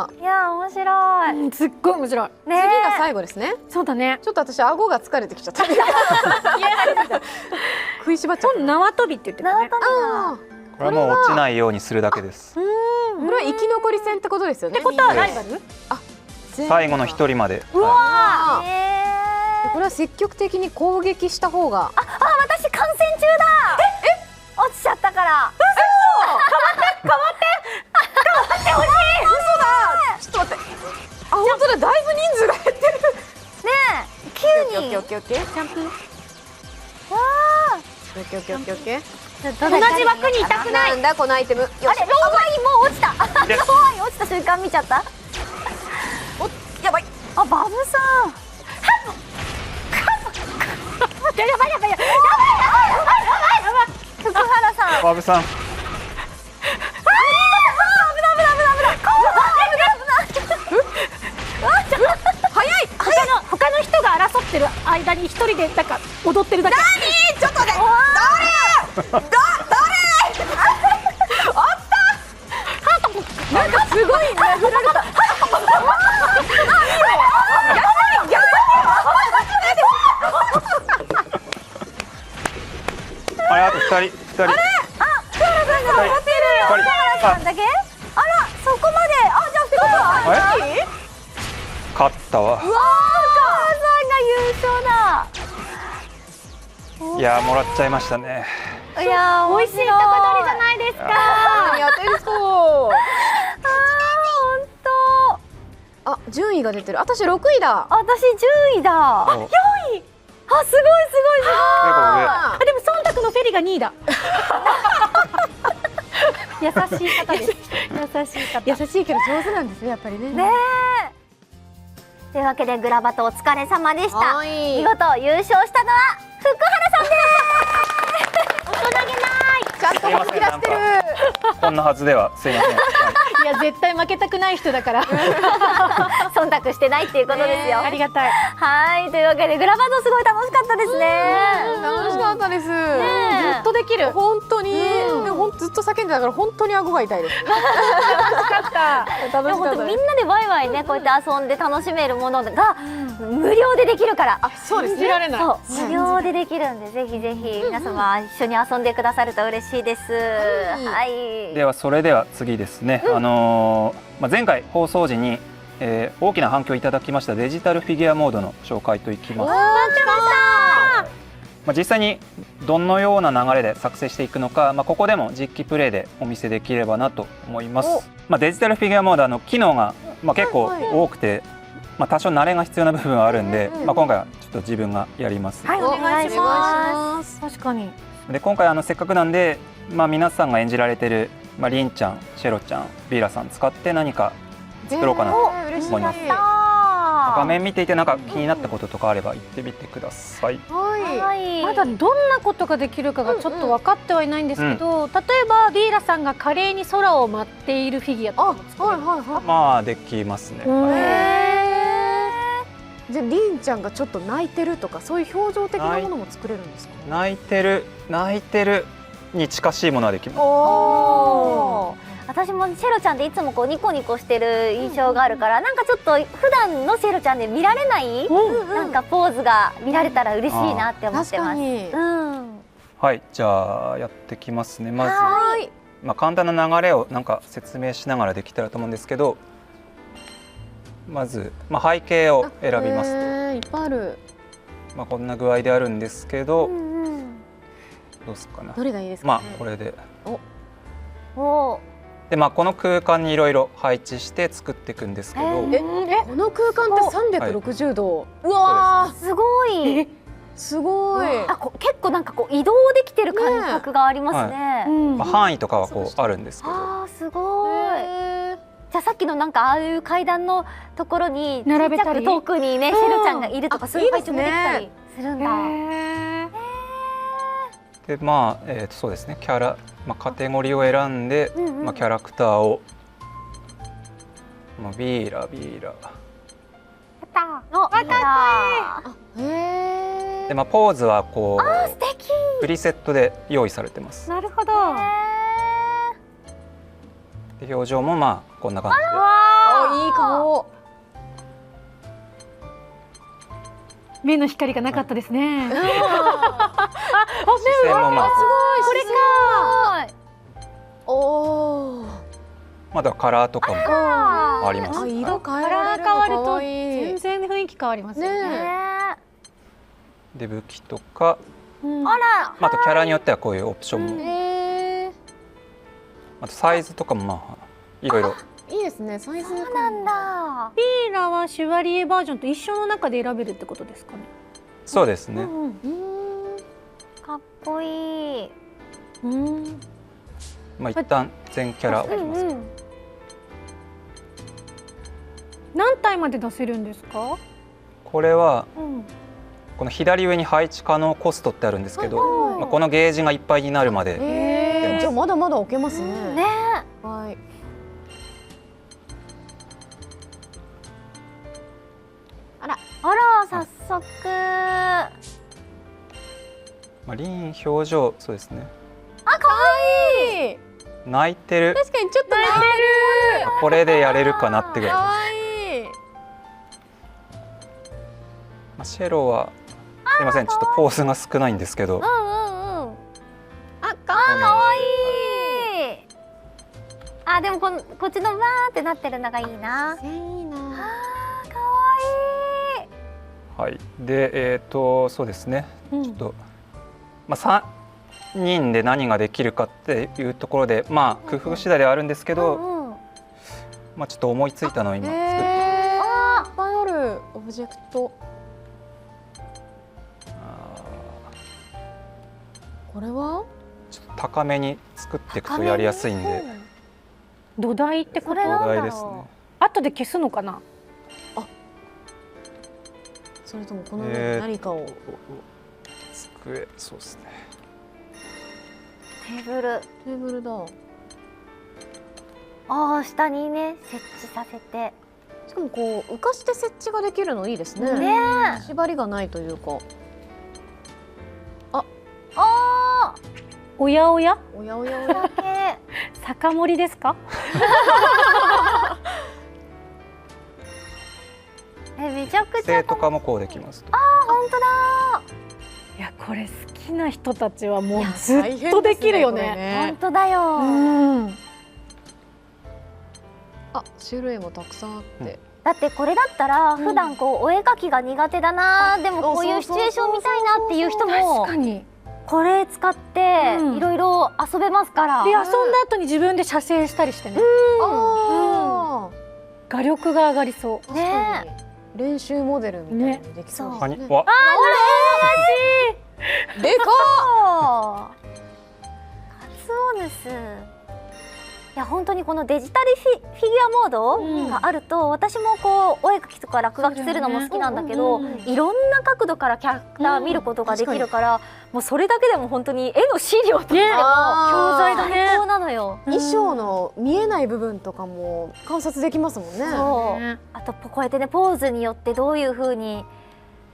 ああ。いや、面白い。うんすっごい面白い。ね次が最後ですね。そうだね。ちょっと私顎が疲れてきちゃった。食いしばっちゃった。今度縄跳びって言ってたね。縄跳びだ。あこれはもう落ちないようにするだけです。あ。これは生き残り戦ってことですよね。ってことはライバル？最後の1人まで。うわえこれは積極的に攻撃した方が。あ、私観戦中だ。落ちちゃったから。ちょっと待って。あ、本当だ。だいぶ人数が減ってる。ねえ、9人。オッケーオッケーオッケー。ジャンプ。わオッケーオッケーオッケーオッケー。ー。同じ枠にいたくない。なんだこのアイテム。よし。あれ、ローマイもう落ちた。ローマイ落ちた瞬間見ちゃった。やばい。あ、バブさん。やばい。福原さん。バブさん。他の人が争ってる間に一人でなんか踊ってるだけ。ちょっと待って。なんかすごい殴られた。あれあと2人。あれ、福原さんが残ってるよ。福原さんだけ。あら、そこまで。あ、じゃあ福原さん。勝ったわ。福原さんが優勝だ。いやーもらっちゃいましたね。いやー、美味しいとこ取りじゃないですか。やってるそう。本あ、順位が出てる。私6位だ。当。私10位だ。お4位。あ、すごい。あでも忖度のフェリが2位だ。優しい方です。優しい方。優しいけど上手なんですね、やっぱりね。ねえ。というわけでグラバトお疲れ様でした。はい。見事優勝したのは福原さんです。大人げない。ちゃんと本気出してる。こんなはずではすいません。いや絶対負けたくない人だから。忖度してないっていうことですよ。ありがたい。はい、というわけでグラバトすごい楽しかったですね。楽しかったです。ずえっとできる。本当に。でもずっと叫んでたから本当に顎が痛いです。楽しかった。楽でもしかったです。本当みんなでワイワイね、こうやって遊んで楽しめるものが無料でできるから。そうです。信じられない。そう、無料でできるんで、ぜひぜひ皆様一緒に遊んでくださると嬉しいです。はい。ではそれでは次ですね。前回放送時に大きな反響をいただきましたデジタルフィギュアモードの紹介といきます。実際にどのような流れで作成していくのか、ここでも実機プレイでお見せできればなと思います。デジタルフィギュアモード機能が結構多くて、多少慣れが必要な部分はあるんで、今回はちょっと自分がやります。はい、お願いします。確かに。で今回せっかくなんで、皆さんが演じられてる、リンちゃん、シェロちゃん、ビーラさん使って何か作ろうかなと思います。画面見ていてなんか気になったこととかあれば言ってみてください。まだどんなことができるかがちょっと分かってはいないんですけど、例えばビーラさんが華麗に空を舞っているフィギュアとかも作れるんですか？できますね。じゃありんちゃんがちょっと泣いてるとかそういう表情的なものも作れるんですか？泣いてるに近しいものはできます。私もシェロちゃんっていつもニコニコしてる印象があるから、なんかちょっと普段のシェロちゃんで見られないなんかポーズが見られたら嬉しいなって思ってます。はい、じゃあやってきますね。まず簡単な流れをなんか説明しながらできたらと思うんですけど、まず背景を選びますと、いっぱいある。こんな具合であるんですけど、どうすかな。どれがいいですかね。これで。でこの空間にいろいろ配置して作っていくんですけど、この空間って360度。うわー、すごい。すごい。結構なんか移動できてる感覚がありますね。範囲とかはあるんですけど。すごい。じゃあさっきのなんかああいう階段のところに並べたり遠くにねシェロちゃんがいるとかそういう配置もできたりするんだ。でそうですね、キャラカテゴリーを選んで、キャラクターをビーラでポーズはプリセットで用意されてます。なるほど。で表情もこんな感じで。いい顔。目の光がなかったですね。視線もこれか。まだカラーとかもあります。色変えられるのかわいい。全然雰囲気変わりますよね。で武器とか、あとキャラによってはこういうオプションも、あとサイズとかもいろいろ。いいですね、サイズ。そうなんだ。ビーラはシュバリエバージョンと一緒の中で選べるってことですかね。そうですね。かっこいい。一旦全キャラ置きます。何体まで出せるんですか？これは、この左上に配置可能コストってあるんですけど、このゲージがいっぱいになるまで。じゃあまだまだ置けますね。はい。あら早速。リン表情そうですね。かわいい。泣いてる。確かにちょっと泣いてる。これでやれるかなってぐらい。かわいい。シェロはすいません、ちょっとポーズが少ないんですけど。かわいい。でもこっちのバーってなってるのがいいな。いいな。かわいい。はい。でそうですね。ちょっと3人で何ができるかっていうところで工夫次第ではあるんですけど、ちょっと思いついたのを今作って。いっぱいあるオブジェクト。これはちょっと高めに作っていくとやりやすいんで。土台ってこれ土台ですね。後で消すのかな。それともこの上に何かを。机、そうですね。テーブルだ。下にね設置させて。しかも浮かして設置ができるのいいですね。縛りがないというか。おやおや。おやおやおや。酒盛りですか？めちゃくちゃ。生とかもこうできますと。本当だ。いやこれ好きな人たちはもうずっとできるよね。本当だよ。種類もたくさんあって、だってこれだったら普段こうお絵描きが苦手だな、でもこういうシチュエーション見たいなっていう人も確かにこれ使っていろいろ遊べますから。で遊んだ後に自分で写生したりしてね、画力が上がりそうね。練習モデルみたいなのできそうですね。わ、でかカツオヌス。いや本当にこのデジタルフィギュアモードがあると、私もこうお絵描きとか落書きするのも好きなんだけど、いろんな角度からキャラクター見ることができるから、もうそれだけでも本当に絵の資料としても教材だね。最高なのよ。衣装の見えない部分とかも観察できますもんね。そう。あとこうやってねポーズによってどういう風に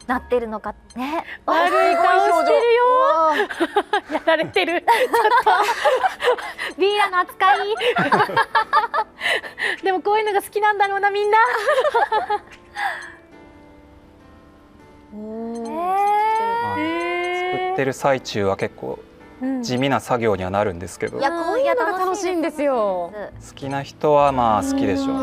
なってるのかね。悪い顔してるよ。やられてる。ちょっとビーラの扱い。でもこういうのが好きなんだろうなみんな。作ってる最中は結構地味な作業にはなるんですけど、いやこういうのが楽しいんですよ。好きな人はまあ好きでしょう。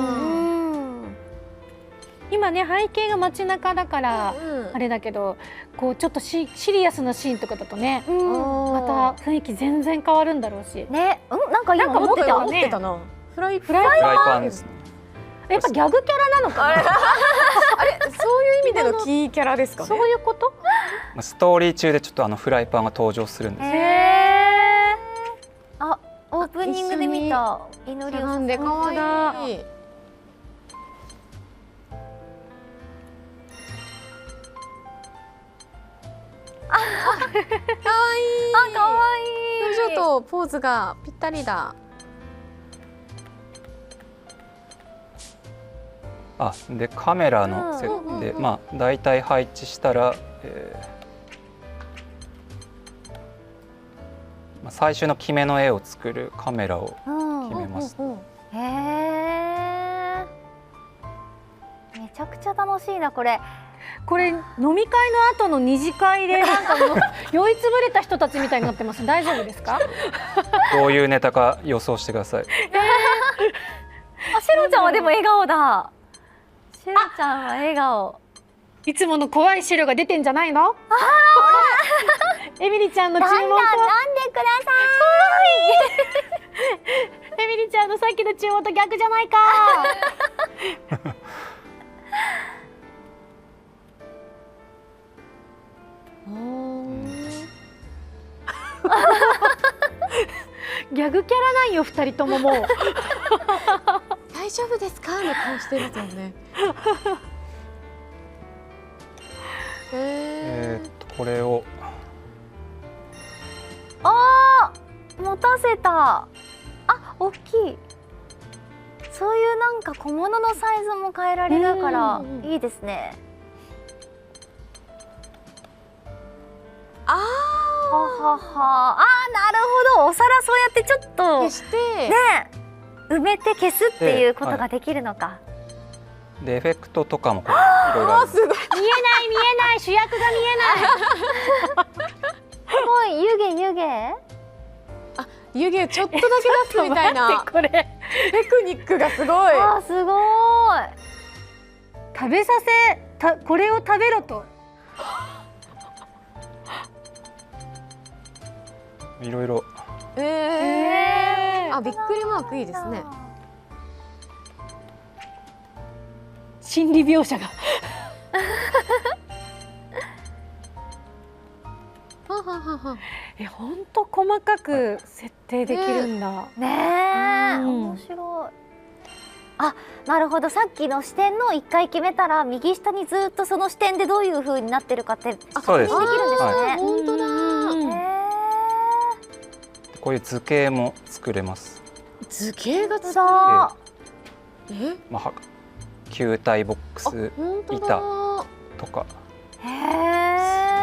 今ね背景が街中だからあれだけど、こうちょっとシリアスなシーンとかだとね、また雰囲気全然変わるんだろうしね。なんか今持ってたね。フライパンですね。やっぱギャグキャラなのかな。あれそういう意味でのキーキャラですかね。そういうこと？ストーリー中でちょっとフライパンが登場するんですよ。あ、オープニングで見た祈りをなんで可愛い。かわいい。あ、かわいい。表情とポーズがぴったりだ。でカメラの設定、まあだいたい配置したら、最初の決めの絵を作るカメラを決めます。へえ。めちゃくちゃ楽しいなこれ。これ飲み会の後の二次会でなんかもう酔いつぶれた人たちみたいになってます。大丈夫ですか？どういうネタか予想してください。あ、シロちゃんはでも笑顔だ。シロちゃんは笑顔。いつもの怖いシロが出てんじゃないの？エミリちゃんの注文と。飲んでください。エミリちゃんのさっきの注文と逆じゃないか。ギャグキャラなんよ2人とももう。大丈夫ですかの顔してますもんね。これを持たせた。あ、大きい。そういうなんか小物のサイズも変えられるからいいですね。ははは。なるほど。お皿そうやってちょっと消してね、埋めて消すっていうことができるのか。でエフェクトとかもいろいろある。すごい。見えない主役が見えない。すごい湯気湯気。湯気ちょっとだけ出すみたいなこれテクニックがすごい。すごい。食べさせこれを食べろと。いろいろ。びっくりマークいいですね。心理描写が。本当細かく設定できるんだ。ねえ、面白い。なるほど。さっきの視点の1回決めたら右下にずっとその視点でどういう風になってるかって確認できるんですね。本当だ。こういう図形も作れます。図形が作れる。球体ボックス板とか。す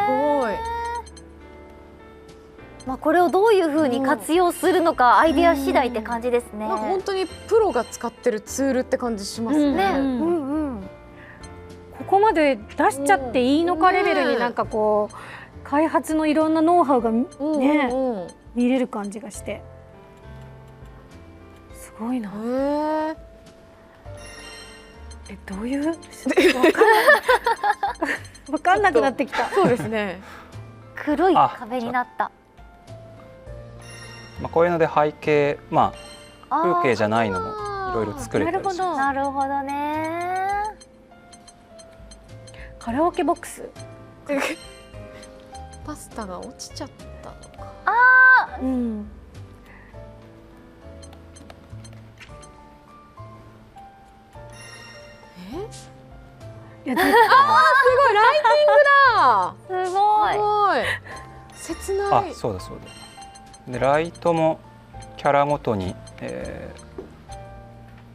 ごい。これをどういう風に活用するのかアイデア次第って感じですね。本当にプロが使ってるツールって感じしますね。ここまで出しちゃっていいのかレベルになんかこう開発のいろんなノウハウがね見れる感じがしてすごいな。どういうわかんなくなってきた。そうですね。黒い壁になった。まあ、こういうので背景、まあ、風景じゃないのもいろいろ作れたりします。なるほどね。カラオケボックス。パスタが落ちちゃったのか。うん。いや、すごいライティングだ。すごい。すごい。切ない。あ、そうだそうだ。でライトもキャラごとに、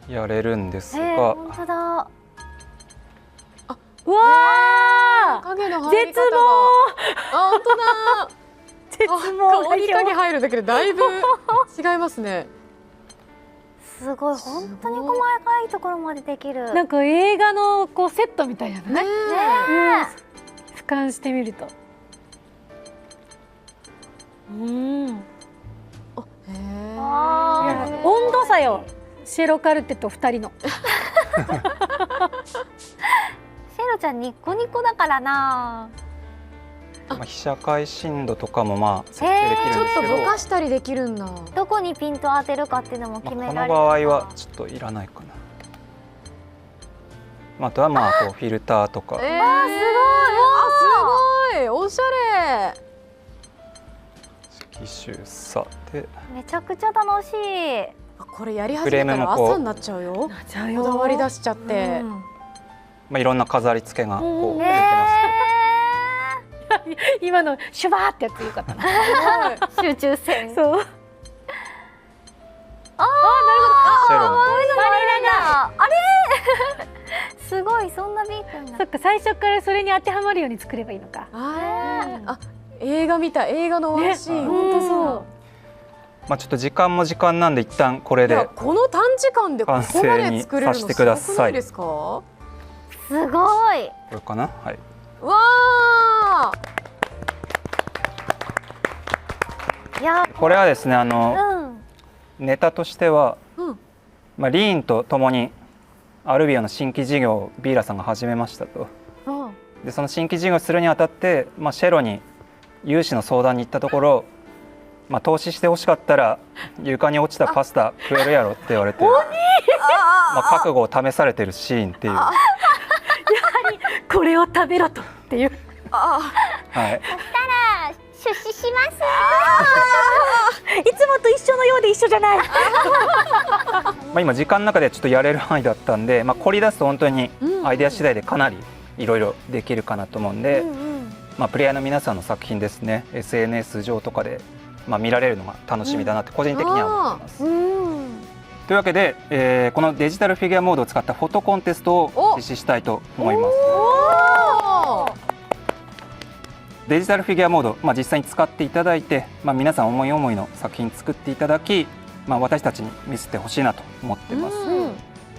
やれるんですが、本当だ。うわあ、影の入り絶方が。あ、本当だ。絶望。顔に影入るだけでだいぶ違いますね。すごい、本当に細かいところまでできる。なんか映画のこうセットみたいじゃない？ね俯瞰してみると。温度差よ、シェロカルテと2人の。シェロちゃんニコニコだからな。まあ、被写界深度とかもまあ設定できるんですけど、ちょっとぼかしたりできるんだ。どこにピントを当てるかっていうのも決められる。まあ、この場合はちょっといらないかな。まあ、あとはまあこうフィルターとか、すごい。すごい。おしゃれ。色集さでめちゃくちゃ楽しい。これやり始めたら朝になっちゃうよ。こだわり出しちゃって。まあいろんな飾り付けがこう出てます。今のシュバーってやつよかったな。集中線。そう。ああ、なるほど。あれすごい、そんなビートになる。そっか、最初からそれに当てはまるように作ればいいのか。あ、映画見た、映画のワンシーン。本当そう。まあちょっと時間も時間なんで一旦これでこの短時間でここまで作れるのすごくないですか？すごい。これかな、はい。わあ。いや、これはですね、ネタとしては、まあリーンとともにアルビオの新規事業をビーラさんが始めましたと。でその新規事業をするにあたって、まあ、シェロに融資の相談に行ったところ、まあ、投資してほしかったら床に落ちたパスタ食えるやろって言われて、まあ、覚悟を試されてるシーンっていう。やはりこれを食べろとっていう。はい。そしたら出資します。いつもと一緒のようで一緒じゃない。まあ今時間の中でちょっとやれる範囲だったんで、まあ、凝り出すと本当にアイデア次第でかなりいろいろできるかなと思うんで、まあ、プレイヤーの皆さんの作品ですね、 SNS 上とかで、まあ、見られるのが楽しみだなって個人的には思ってます。というわけで、このデジタルフィギュアモードを使ったフォトコンテストを実施したいと思います。デジタルフィギュアモード、まあ、実際に使っていただいて、まあ、皆さん思い思いの作品作っていただき、まあ、私たちに見せてほしいなと思ってます。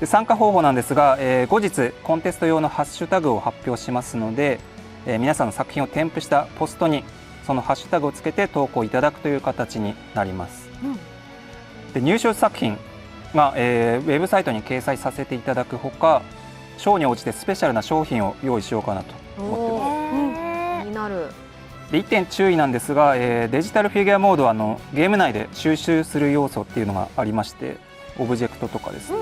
で参加方法なんですが、後日コンテスト用のハッシュタグを発表しますので、皆さんの作品を添付したポストにそのハッシュタグをつけて投稿いただくという形になります。で入賞作品が、ウェブサイトに掲載させていただくほか、賞に応じてスペシャルな商品を用意しようかなと思ってます。気になる。で1点注意なんですが、デジタルフィギュアモードはゲーム内で収集する要素っていうのがありまして、オブジェクトとかですね、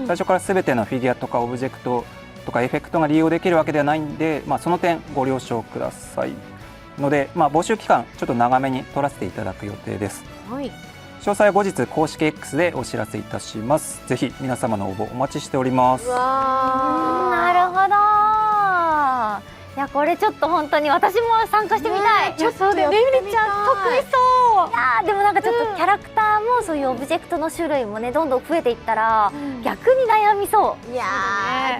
最初から全てのフィギュアとかオブジェクトとかエフェクトが利用できるわけではないんで、まあ、その点ご了承くださいので、まあ、募集期間ちょっと長めに取らせていただく予定です。詳細は後日公式 X でお知らせいたします。ぜひ皆様の応募お待ちしております。なるほど。いや、これちょっと本当に私も参加してみたい。ちょっとね、みりちゃん得意そう。いやでもなんかちょっとキャラクターもそういうオブジェクトの種類もねどんどん増えていったら、逆に悩みそう。いや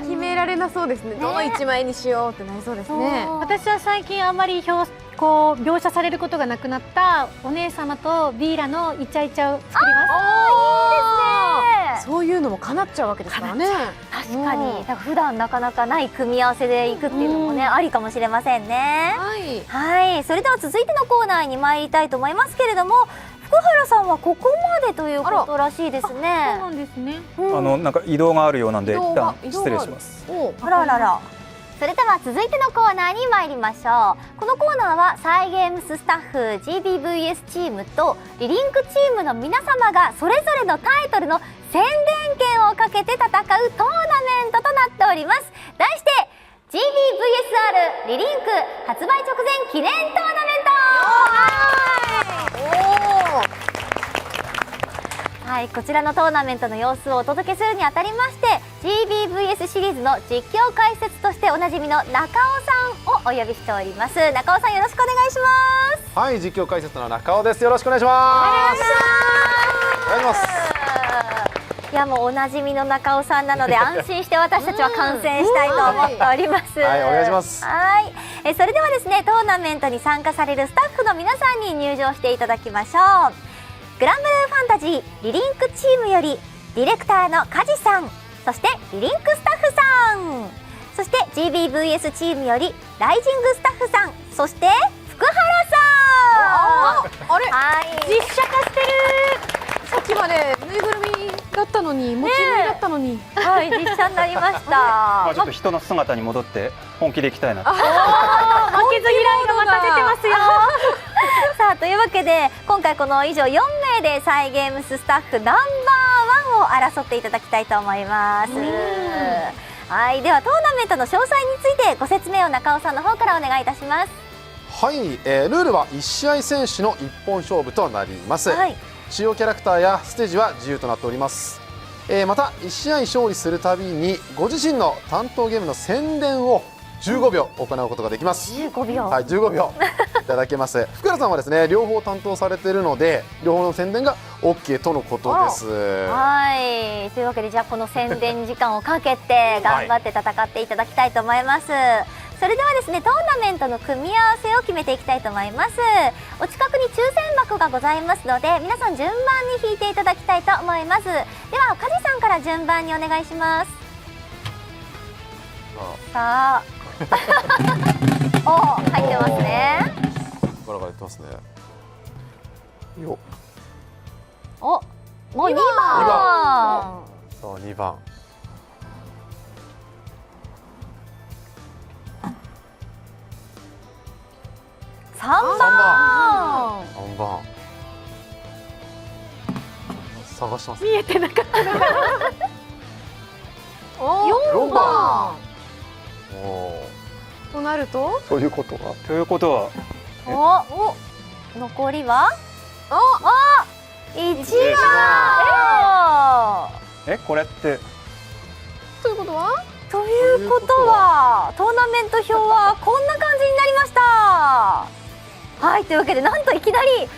決められなそうですね。どの1枚にしようってなりそうですね。私は最近あんまりこう描写されることがなくなったお姉様とビーラのイチャイチャを作ります。いいですね。そういうのも叶っちゃうわけですからね。確かに、普段なかなかない組み合わせでいくっていうのもね、ありかもしれませんね。はい、それでは続いてのコーナーに参りたいと思いますけれども、福原さんはここまでということらしいですね。そうなんですね。なんか移動があるようなんで一移動が旦失礼します。あららら。それでは続いてのコーナーに参りましょう。このコーナーはサイゲームススタッフ GBVS チームとリリンクチームの皆様がそれぞれのタイトルの宣伝権をかけて戦うトーナメントとなっております。題して GBVSR リリンク発売直前記念トーナメント。はい、こちらのトーナメントの様子をお届けするにあたりまして GBVS シリーズの実況解説としておなじみの中尾さんをお呼びしております。中尾さん、よろしくお願いします。はい、実況解説の中尾です。よろしくお願いします。お願いします。いや、もうおなじみの中尾さんなので安心して私たちは観戦したいと思っております。はい、お願いします。はい、それではですね、トーナメントに参加されるスタッフの皆さんに入場していただきましょう。グランブルーファンタジーリリンクチームよりディレクターの梶さん、そしてリリンクスタッフさん、そして GBVS チームよりライジングスタッフさん、そして福原さん。あれ、はい、実写化してる。さっきまでぬいぐるみだったのに、もちぬいだったのに、はい、実写になりました。まあちょっと人の姿に戻って本気でいきたいなと。負けず嫌いがまた出てますよ。さあ、というわけで今回この以上4名でサイゲームススタッフナンバー1を争っていただきたいと思います。はい、ではトーナメントの詳細についてご説明を中尾さんの方からお願いいたします。はい、ルールは1試合選手の1本勝負となります。はい、主要キャラクターやステージは自由となっております。また1試合勝利するたびにご自身の担当ゲームの宣伝を15秒行うことができます。15秒。はい、15秒いただけます。福原さんはですね、両方担当されているので両方の宣伝が OK とのことです。はい、というわけでじゃあこの宣伝時間をかけて頑張って戦っていただきたいと思います。それではですね、トーナメントの組み合わせを決めていきたいと思います。お近くに抽選箱がございますので皆さん順番に引いていただきたいと思います。では梶さんから順番にお願いします。さあお、入ってますね。ガラガラ言ってますね。よ。お、もう2番。さあ2番。3番。3番。探してます。見えてなかった。4番。となると、ということはお、残りは1番。これってということはトーナメント表はこんな感じになりました。はい、というわけでなんといきなり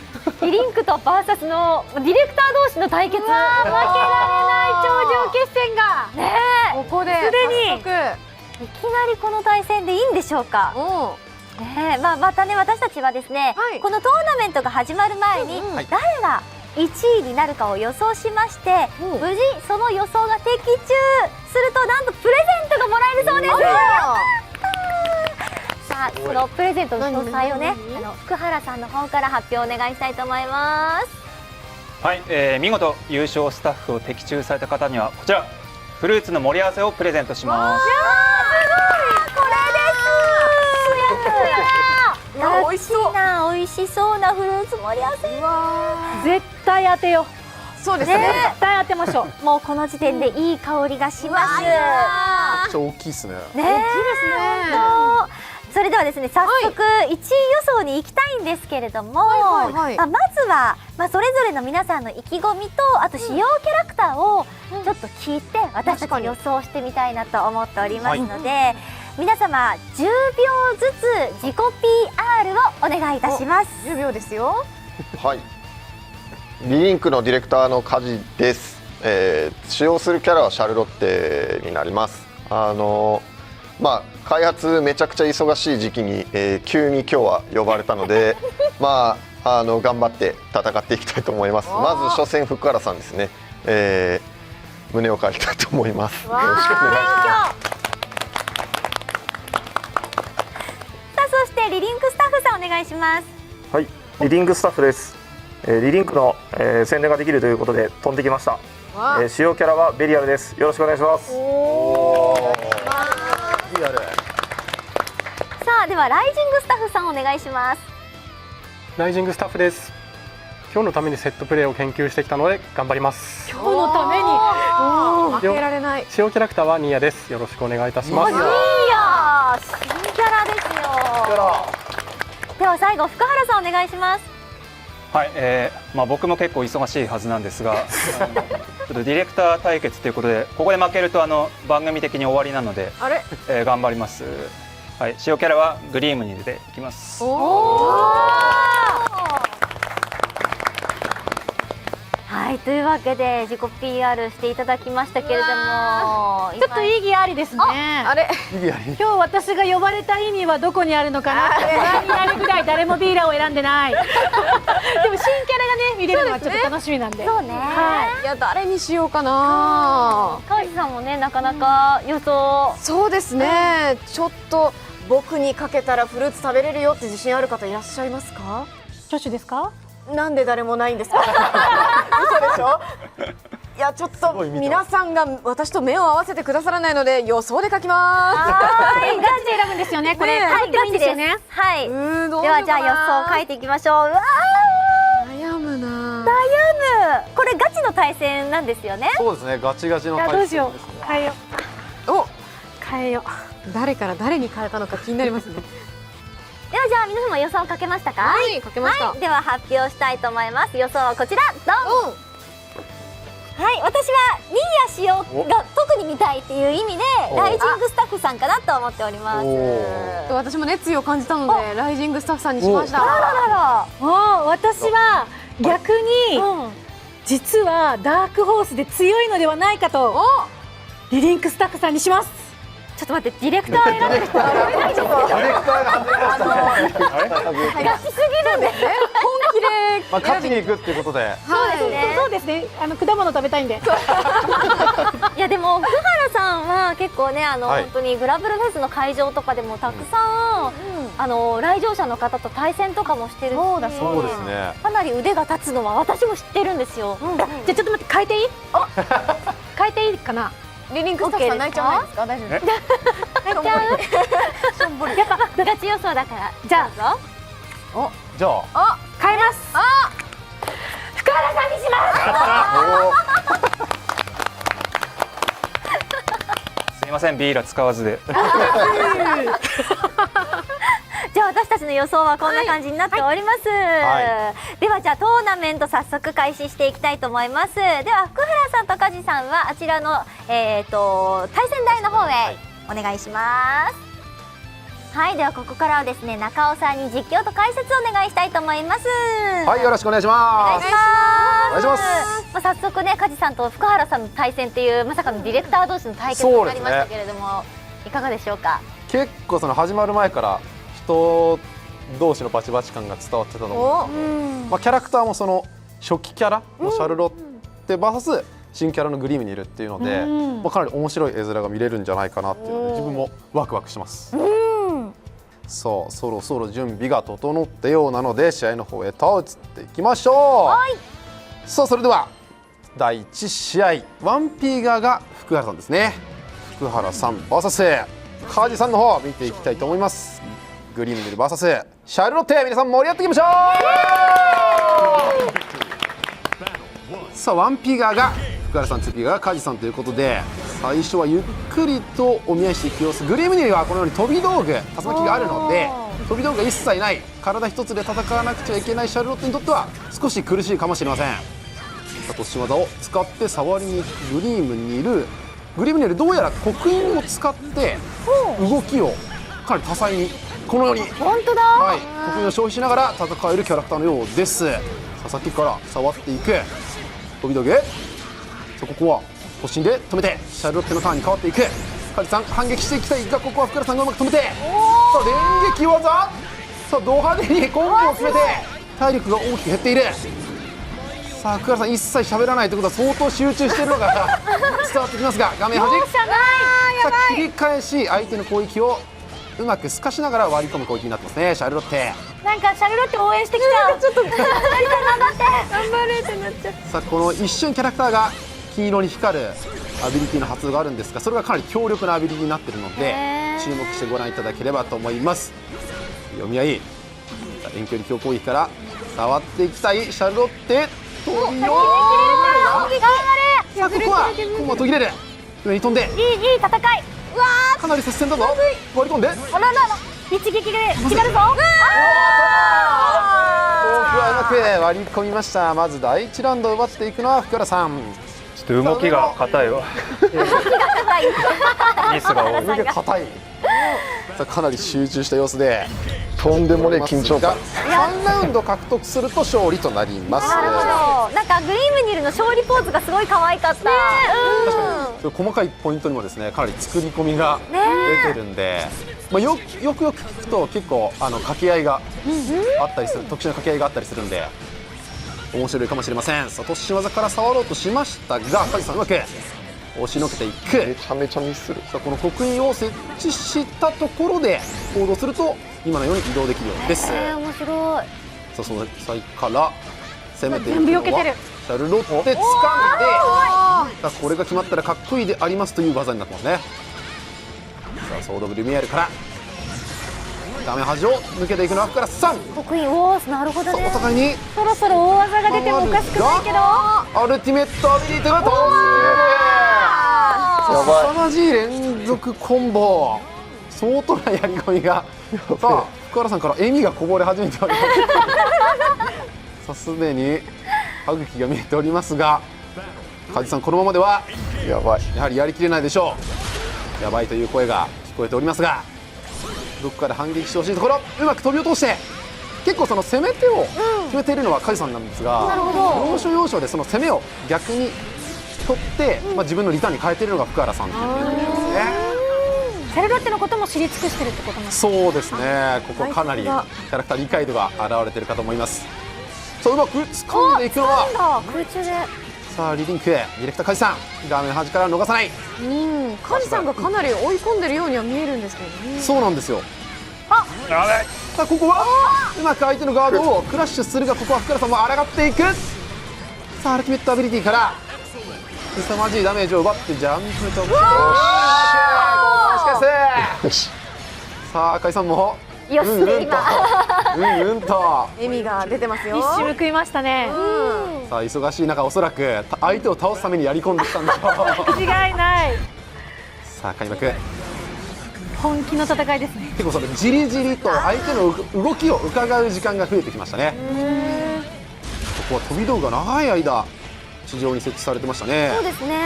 リリンクと VS のディレクター同士の対決。負けられない頂上決戦がねえ、ここですでに早速いきなりこの対戦でいいんでしょうか。ねえ、またね、私たちはですね、はい、このトーナメントが始まる前に誰が1位になるかを予想しまして、無事その予想が的中するとなんとプレゼントがもらえるそうです。さあ、そのプレゼントの詳細をね、福原さんの方から発表お願いしたいと思います。はい、見事優勝スタッフを的中された方にはこちらフルーツの盛り合わせをプレゼントします。美味しそうな、美味しそうなフルーツ盛り合わせ。絶対当てよう。そうですね。絶対当てましょう。もうこの時点でいい香りがします。めちゃくちゃ大きいですね。ねえ、それではですね、早速1位予想に行きたいんですけれども、まずは、それぞれの皆さんの意気込みと、あと主要キャラクターをちょっと聞いて、私たち予想してみたいなと思っておりますので、皆様10秒ずつ自己 PR をお願いいたします。10秒ですよ。はい、リリンクのディレクターの梶です。使用するキャラはシャルロッテになります。開発めちゃくちゃ忙しい時期に、急に今日は呼ばれたので頑張って戦っていきたいと思います。まず初戦福原さんですね、胸を借りたいと思います。よろしくお願いします。さあ、そしてリリンクスタッフさんお願いします。はい、リリングスタッフです。リリンクの、宣伝ができるということで飛んできました。主要キャラはベリアルです。よろしくお願いします。リアル。さあではライジングスタッフさんお願いします。ライジングスタッフです。今日のためにセットプレーを研究してきたので頑張ります。今日のために負けられない。使用キャラクターはニーヤです。よろしくお願いいたします。ニーヤ新キャラですよ。では最後福原さんお願いします。はい、僕も結構忙しいはずなんですがちょっとディレクター対決ということでここで負けると番組的に終わりなので、頑張ります。はい、使用キャラはグリームにでいきます。はい、というわけで自己 PR していただきましたけれども、ちょっと意義ありですね。あれ今日私が呼ばれた意味はどこにあるのかなって不安になるぐらい誰もビーラーを選んでない。でも新キャラがね見れるのはちょっと楽しみなんで。そうね。いや誰にしようかな。川地さんもねなかなか予想。そうですね。ちょっと僕にかけたらフルーツ食べれるよって自信ある方いらっしゃいますか？女子ですか？なんで誰もないんですか？嘘でしょ？いやちょっと皆さんが私と目を合わせてくださらないので予想で書きます。はい、ガチで選ぶんですよね。これはい、ガチですね。はい。ではじゃあ予想書いていきましょう。うわ悩むな。悩む。これガチの対戦なんですよね。そうですね。ガチガチの対戦ですね。どうしよう。変えよう。変えよう。誰から誰に変えたのか気になりますね。ではじゃあ皆様予想書けましたか？はい、書けました。はい、では発表したいと思います。予想はこちら。ドン。はい、私はニーヤ使用が特に見たいっていう意味でライジングスタッフさんかなと思っております。私も熱意を感じたのでライジングスタッフさんにしました。私は逆に実はダークホースで強いのではないかとリリンクスタッフさんにします。ちょっと待って、ディレクター選んでる人はないですけど、ディレクターがガチすぎるんですね。本気で勝ちに行くっていうことで。そうですね。果物食べたいんで。いやでも福原さんは結構ね本当にグラブルフェスの会場とかでもたくさん来場者の方と対戦とかもしてるし、そうですね。かなり腕が立つのは私も知ってるんですよ。じゃあちょっと待って、変えていい？変えていいかな？リリンクスタッフさん泣いちゃわないですか？大丈夫です。泣いちゃう。やっぱガチ予想だから。じゃあ変えます。福原さんにします。すみません、ビーラ使わずで。じゃあ私たちの予想はこんな感じになっております。ではじゃあトーナメント早速開始していきたいと思います。では福原さんと梶さんはあちらの対戦台の方へお願いします。はい、ではここからはですね中尾さんに実況と解説をお願いしたいと思います。はい、よろしくお願いします。お願いします。早速ね梶さんと福原さんの対戦っていうまさかのディレクター同士の対決になりましたけれども、いかがでしょうか？結構始まる前から人同士のバチバチ感が伝わってたのも、キャラクターも初期キャラのシャルロッテ VS 新キャラのグリームにいるっていうので、かなり面白い絵面が見れるんじゃないかなっていうので自分もワクワクします。さあそろそろ準備が整ったようなので試合の方へと移っていきましょう。さあそれでは第1試合1P 側が福原さんですね。福原さん VS 梶さんの方見ていきたいと思います。グリーンミル VS シャルロッテ、皆さん盛り上がっていきましょう。さあ 1P 側が福原さん、2P 側が梶さんということで、最初はゆっくりとお見合いしていく様子。グリーンミルはこのように飛び道具竜巻があるので飛び道具が一切ない体一つで戦わなくちゃいけないシャルロッテにとっては少し苦しいかもしれません。突進技を使って触りに行くグリームにいるグリームにいるどうやら刻印を使って動きをかなり多彩にこのように本当だ、刻印を消費しながら戦えるキャラクターのようです。さあさっきから触っていく飛び道具、さあここは突進で止めてシャルロッテのターンに変わっていく。梶さん反撃していきたいがここは福原さんがうまく止めて、さあ電撃技、さあド派手にコンボを決めて体力が大きく減っている。さあ福原さん一切喋らないということは相当集中しているのが伝わってきますが、画面端さあ切り返し相手の攻撃をうまく透かしながら割り込む攻撃になってますね、シャルロッテ。なんかシャルロッテ応援してきた。ちょっと頑張れってなっちゃう。さあこの一瞬キャラクターが金色に光るアビリティの発動があるんですが、それがかなり強力なアビリティになっているので注目してご覧いただければと思います。読み合い、遠距離強攻撃から触っていきたいシャルロッテ。飛びよさあここはコンマ途切れる。上に飛んでいい戦い。うわかなり接戦だぞ。割り込んであらら一撃で決まるぞ。多くはうまく割り込みました。まず第1ラウンドを奪っていくのは福原さん。ちょっと動きが硬いわ。ミスが多い。動きが硬い。さあかなり集中した様子でとんでもね緊張感。3ラウンド獲得すると勝利となります。なるほど。なんかグリームニルの勝利ポーズがすごい可愛かった。細かいポイントにもですね、かなり作り込みが出てるんで、まあ、よく聞くと結構掛け合いがあったりする、特殊な掛け合いがあったりするんで面白いかもしれません。さあ突進技から触ろうとしましたが、カジさんうまく押しのけていく。めちゃめちゃミスする。さあこの刻印を設置したところで行動すると今のように移動できるようです。面白い。さあその際から攻めていく全部のは避けてる。シャルロッテ掴んで、さあこれが決まったらかっこいいでありますという技になってますね。さあソードブルミエールから画面端を抜けていくのは福原さん。得意。おー、なるほどね。お互いにそろそろ大技が出てもおかしくないけど。アルティメットアビリティが突入。凄まじい連続コンボ。相当なやり込みが。さあ福原さんから笑みがこぼれ始めております。さあすでに歯茎が見えておりますが、梶さんこのままではやばい。やはりやりきれないでしょう。やばいという声が聞こえておりますが、どこかで反撃してほしいところ。うまく飛び落として、結構その攻め手を決めているのは梶さんなんですが、要所要所でその攻めを逆に取って、まあ、自分のリターンに変えているのが福原さんということですね。シャルロッテのことも知り尽くしてるってことなんですそうですね、ここかなりキャラクター理解度が現れているかと思います。さあうまく掴んでいくのは空中で。さあリリンク、ディレクター梶さん、画面端から逃さない。梶さんがかなり追い込んでるようには見えるんですけどね。そうなんですよ。やばい。さあここはうまく相手のガードをクラッシュするが、ここは福原さんも抗っていく。さあアルティメットアビリティから凄まじいダメージを奪ってジャンプとよし。さあ梶さんもよしで今。と笑みが出てますよ。一瞬報いましたね。さあ忙しい中、おそらく相手を倒すためにやり込んできたんでしょう。間違いない。さあ開幕、本気の戦いですね。結構そのじりじりと相手の動きを伺う時間が増えてきましたね。ここは飛び道具が長い間地上に設置されてましたね。そうですね。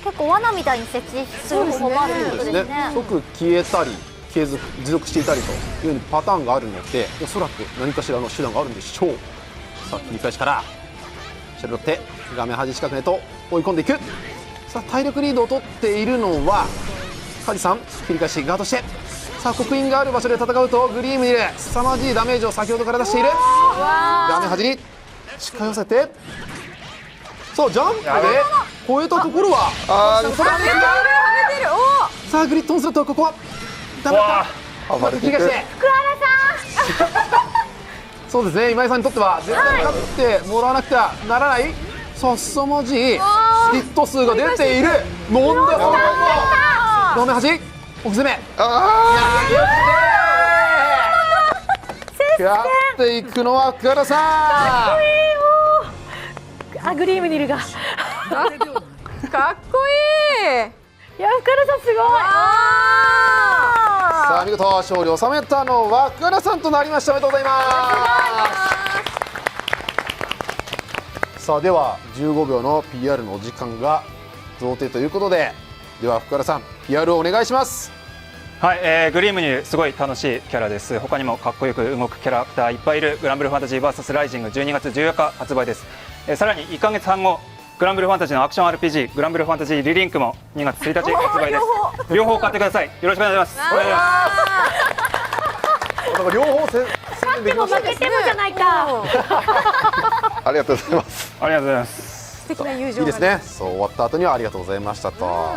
結構罠みたいに設置する方法もあるということですね。即消えたり持続していたりというようにパターンがあるので、おそらく何かしらの手段があるんでしょう。さあ切り返しからシャルロッテ、画面端近くへと追い込んでいく。さあ体力リードを取っているのは梶さん。切り返しガードして、さあ刻印がある場所で戦うとグリームにいる凄まじいダメージを先ほどから出している。画面端に近寄せて、さあジャンプで越えたところはさあグリッドオンすると、ここはダメだ。切り返して福原さん。そうですね、今井さんにとっては絶対勝ってもらわなくてはならない。さあ凄まじいヒット数が出ている。飲んだ画面端奥攻め、やっていくのは福原さん。あ、グリームニルがかっこいい。いや、福原さんすごい。さあ見事勝利を収めたのは福原さんとなりました。おめでとうございます。さあでは15秒の PR のお時間が贈呈ということで、では福原さん PR をお願いします。はい、グリームにすごい楽しいキャラです。他にもかっこよく動くキャラクターいっぱいいるグランブルファンタジー VS ライジング12月14日発売です。さらに1ヶ月半後、グランブルファンタジーのアクション RPG グランブルファンタジーリリンクも2月1日発売です。両方買ってください。よろしくお願いします。お願いします。両方宣伝できましたね。負けてもじゃないか。ありがとうございます。ありがとうございます。素敵な友情がいいですね。そう終わった後にはありがとうございましたと。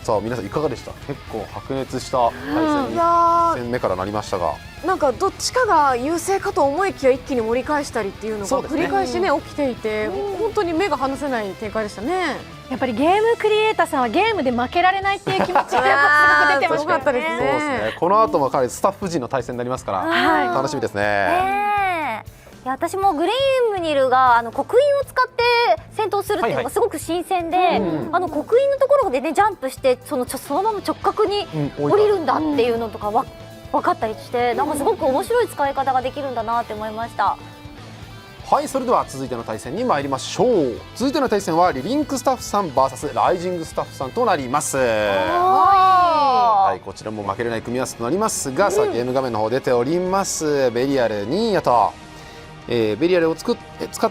さあ皆さんいかがでした？結構白熱した対戦にいや戦目からなりましたが、なんかどっちかが優勢かと思いきや一気に盛り返したりっていうのがそうですね繰り返しね起きていて、本当に目が離せない展開でしたね。やっぱりゲームクリエイターさんはゲームで負けられないっていう気持ちがすごく出てましたよね。すごかったですそうですね。この後もかなりスタッフ陣の対戦になりますから、はい楽しみですね。いや私もグリームニルが刻印を使って戦闘するっていうのがすごく新鮮で、刻印のところでねジャンプしてそのまま直角に降りるんだっていうのとか分かったりして、なんかすごく面白い使い方ができるんだなって思いました。はい、それでは続いての対戦に参りましょう。続いての対戦はリリンクスタッフさん VS ライジングスタッフさんとなります。はい、こちらも負けれない組み合わせとなりますが、さあゲーム画面の方出ておりますベリアルニーヤと、ベリアルを使っ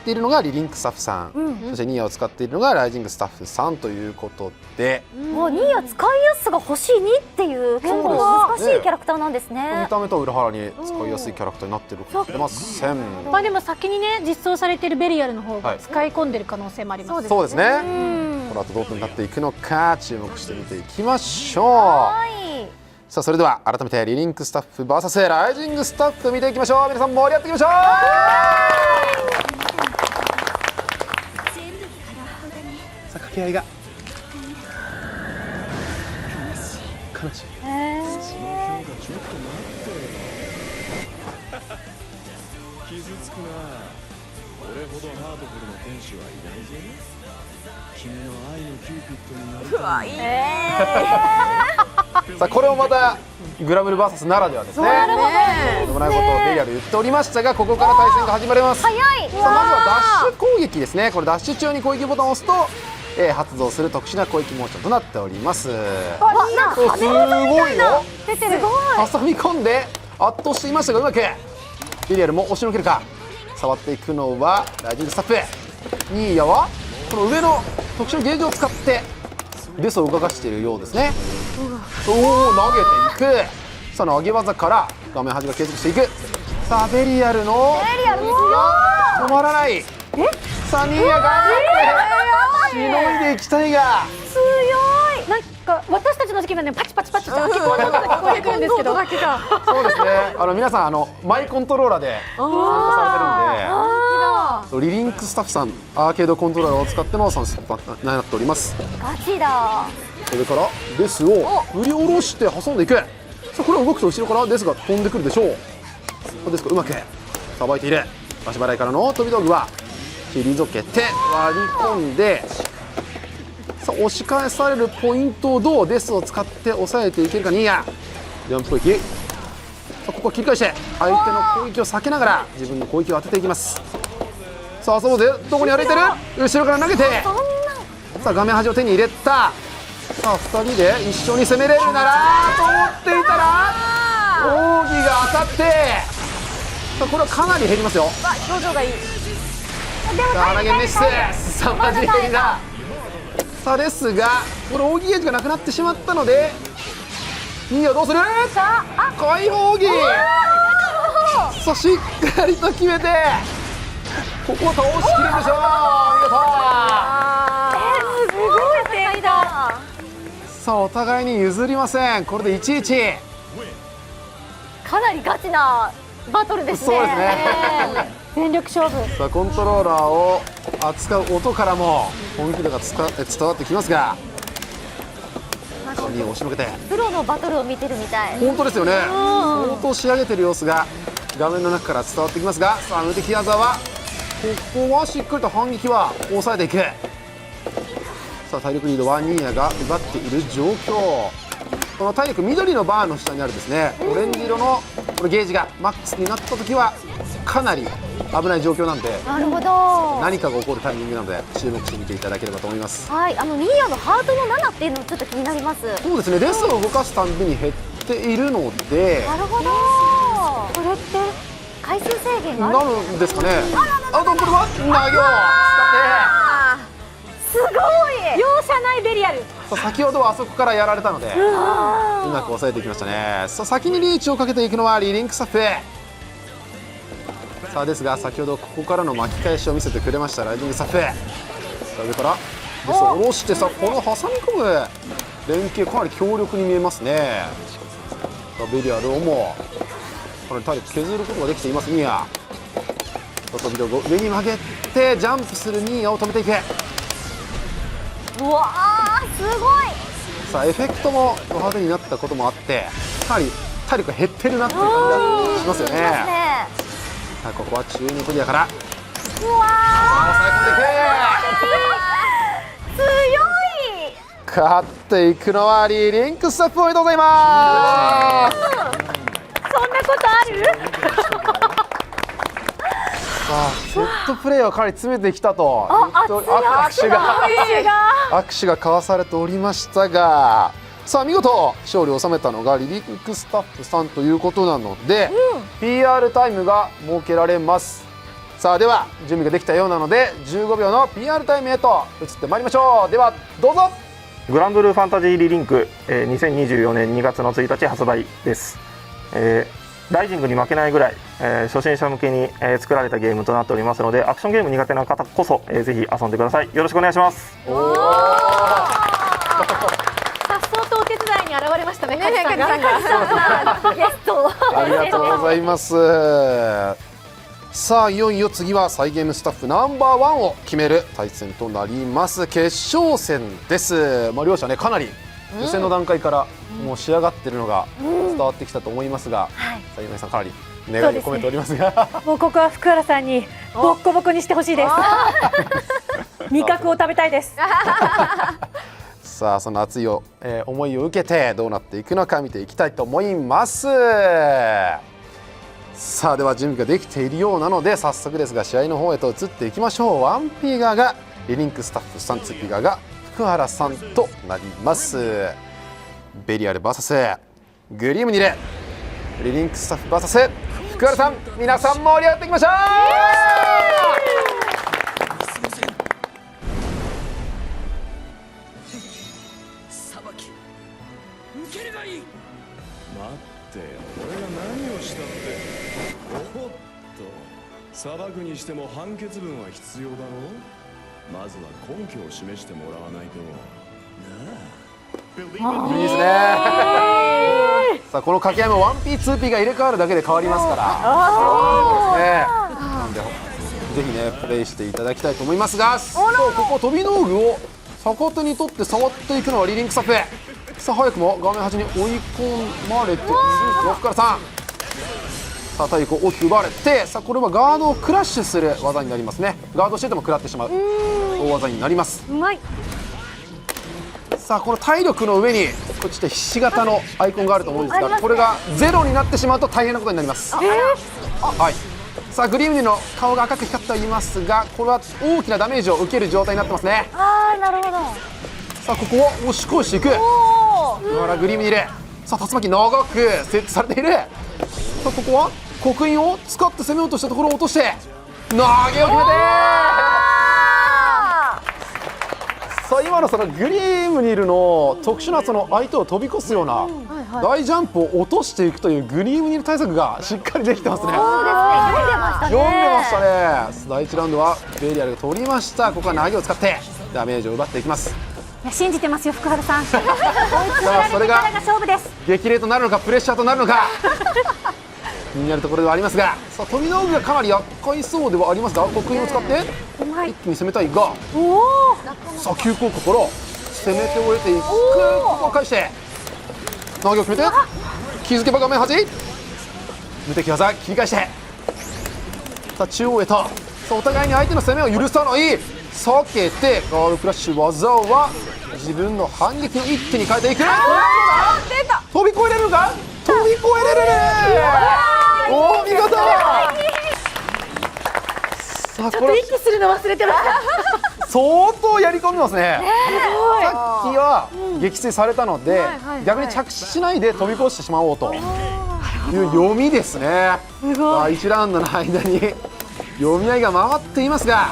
ているのがリリンクスタッフさん、そしてニーヤを使っているのがライジングスタッフさんということで、もうニーヤ使いやすさが欲しいにっていう結構難しいキャラクターなんですね。見た目と裏腹に使いやすいキャラクターになっているかもしれません。まあでも先にね実装されているベリアルの方が使い込んでる可能性もあります。そうですね。この後どうなっていくのか注目して見ていきましょう。さあそれでは改めてリリンクスタッフ VS ライジングスタッフ見ていきましょう。皆さん盛り上がっていきましょう。さあ掛け合いが悲しい。その評価ちょっと待って傷つくな。俺ほどハートフルな天使はいないぜ。君の愛のキューピッドになるかも。さあこれもまたグラブル VS ならではですね。とんでもないことをベリアル言っておりましたが、ここから対戦が始まります。早い。さあまずはダッシュ攻撃ですね。これダッシュ中に攻撃ボタンを押すと、発動する特殊な攻撃モーションとなっております。すごいよ。出てる。挟み込んで圧倒していましたが、うまくベリアルも押しのけるか。触っていくのはライジングスタッフ。ニーヤはこの上の特殊なゲージを使ってデスを動かしているようですね。おお、投げていく。さあ投げ技から画面端が継続していく。さあベリアルの止まらない。さあニーヤ頑張ってしのいでいきたいが、強い。なんか私たちの時期はねパチパチパチって開き込んだ音が聞こえてくるんですけど、そうですね。皆さんマイコントローラーで参加されてるんで。リリンクスタッフさんアーケードコントローラーを使っての参戦となっております。ガチだ。それからデスを振り下ろして挟んでいく。さあこれは動くと後ろからデスが飛んでくるでしょう。デスがうまくさばいている。足払いからの飛び道具は退けて割り込んで、さあ押し返されるポイントをどうデスを使って抑えていけるかニーヤ。ジャンプ攻撃。さあここは切り返して相手の攻撃を避けながら自分の攻撃を当てていきます。さあそうでどこに歩いてる。後ろから投げて、さあ画面端を手に入れた。さあ2人で一緒に攻めれるならと思っていたら奥義が当たって、さあこれはかなり減りますよ。表情がいい。さあ投げメッス。さあマジ減りだ。さあですがこれ奥義ゲージがなくなってしまったのでニーヤどうする。開放奥義。さあしっかりと決めてここを倒しきるでしょう。見事。すごい戦いだ。さあお互いに譲りません。これで1-1。かなりガチなバトルですね。そうですね。全力勝負。さあコントローラーを扱う音からも本気度が伝わってきますが、2を押しのけてプロのバトルを見てるみたい。本当ですよね。相当仕上げてる様子が画面の中から伝わってきますが、さあ無敵技はここはしっかりと反撃は抑えていく。さあ体力リードはニーヤが奪っている状況。この体力緑のバーの下にあるですねオレンジ色のこのゲージがマックスになった時はかなり危ない状況なんで、なるほど。何かが起こるタイミングなので注目してみていただければと思います。はい、ニーヤのハートの7っていうのちょっと気になります。そうですね。デスを動かすたんびに減っているので、なるほど。これって回数制限があるなるんですかね。あとこれは投げをすごい。容赦ないベリアル。使って先ほどはあそこからやられたのでうまく抑えていきましたね。さあ先にリーチをかけていくのはリリンクスタッフ。さあですが先ほどここからの巻き返しを見せてくれましたライジングスタッフ。さあ上からデスを下ろして、さあこの挟み込む連携かなり強力に見えますね。さあベリアルをもかなり体力削ることができていますニーヤ。飛び道具を上に曲げてジャンプするニーヤを止めていく。うわーすごい。さあエフェクトもド派手になったこともあってかなり体力が減ってるなっていう感じがしますよね。さあここは中二クリアからうわー強い。勝っていくのはリリンクスタッフ、おめでとうございます。そんなことある？さあセットプレーはかなり詰めてきたと握手が交わされておりましたが、さあ見事勝利を収めたのがリリンクスタッフさんということなので、PR タイムが設けられます。さあでは準備ができたようなので15秒の PR タイムへと移ってまいりましょう。ではどうぞ。グランブルーファンタジーリリンク、2024年2月の1日発売です。ライジングに負けないぐらい、初心者向けに、作られたゲームとなっておりますので、アクションゲーム苦手な方こそ、ぜひ遊んでください。よろしくお願いします。さっそうとお手伝いに現れましたね。カジさんがゲストありがとうございます。さあいよいよ次はサイゲームスタッフナンバー1を決める対戦となります。決勝戦です。両者ねかなり予選の段階からもう仕上がってるのが伝わってきたと思いますが、さあ今井さんかなり願いを込めておりますが、もうここは福原さんにボッコボコにしてほしいです。味覚を食べたいです。さあその熱い思いを受けてどうなっていくのか見ていきたいと思います。さあでは準備ができているようなので早速ですが試合の方へと移っていきましょう。1P 側がリリンクスタッフさん、2P 側が福原さんとなります。ベリアル VS グリムニル、リリンクスタッフ VS 福原さん、皆さん盛り上がっていきましょう。受ければいい。待ってよ、俺が何をしたって。おっと、裁くにしても判決文は必要だろう。まずは根拠を示してもらわないとなあ。いいですね。さあこの掛け合いも 1P、2P が入れ替わるだけで変わりますから、なんでぜひねプレイしていただきたいと思いますが、そうここ飛び道具を逆手に取って触っていくのはリリンクスタッフ。さあ早くも画面端に追い込まれている福原さん。さあ体力を大きく奪われて、さあこれはガードをクラッシュする技になりますね。ガードしてても食らってしまう大技になります。うまい。さあこの体力の上にこっちでひし形のアイコンがあると思うんですが、これがゼロになってしまうと大変なことになります。はい。さあグリムニの顔が赤く光ってはいますが、これは大きなダメージを受ける状態になってますね。あーなるほど。さあここを押し越していく。だからグリムニル、さあ竜巻長く設置されている。さあここは刻印を使って攻めようとしたところを落として投げを決めて、さあ今のそのグリムニルの特殊なその相手を飛び越すような大ジャンプを落としていくというグリムニル対策がしっかりできてますね。そうですね、読んでましたね。読んでましたね。第1ラウンドはベリアルが取りました。ここは投げを使ってダメージを奪っていきます。いや信じてますよ福原さん。追い詰めさあそれがられてからが勝負です。激励となるのかプレッシャーとなるのか気になるところではありますが、さあ飛び道具がかなり厄介そうではありますが、刻印を使って一気に攻めたいが、さあ急降下から攻めて終えていく。ここを返して投げを決めて、気づけば画面端無敵技切り返して、さあ中央へと、さあお互いに相手の攻めを許さない避けてガードクラッシュ技は自分の反撃の一手に変えていく。飛び越えれるのか、飛び越えれるね。お見事。さあちょっと息するの忘れてました。相当やり込みますね。さっきは撃墜されたので逆に着地しないで飛び越してしまおうという読みですね。すごい。1ラウンドの間に読み合いが回っていますが、